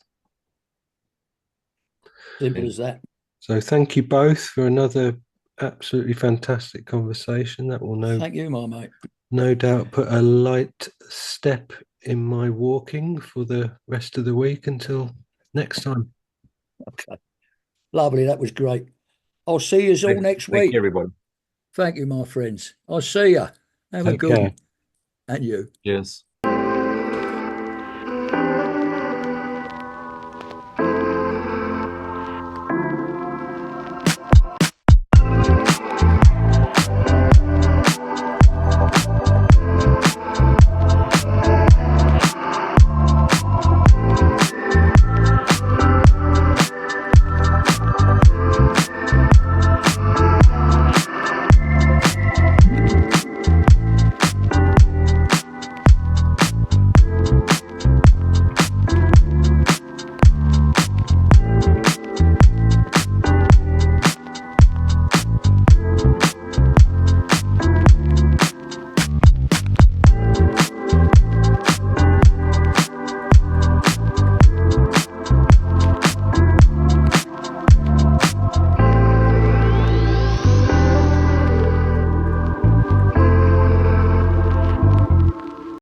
Simple as that. So thank you both for another absolutely fantastic conversation. That will Thank you, my mate. no doubt put a light step in my walking for the rest of the week until next time. Okay. Lovely. That was great. I'll see you all next Thank week. you, everybody. Thank you, my friends. I'll see you. Have a Take good care. one. And you. Cheers.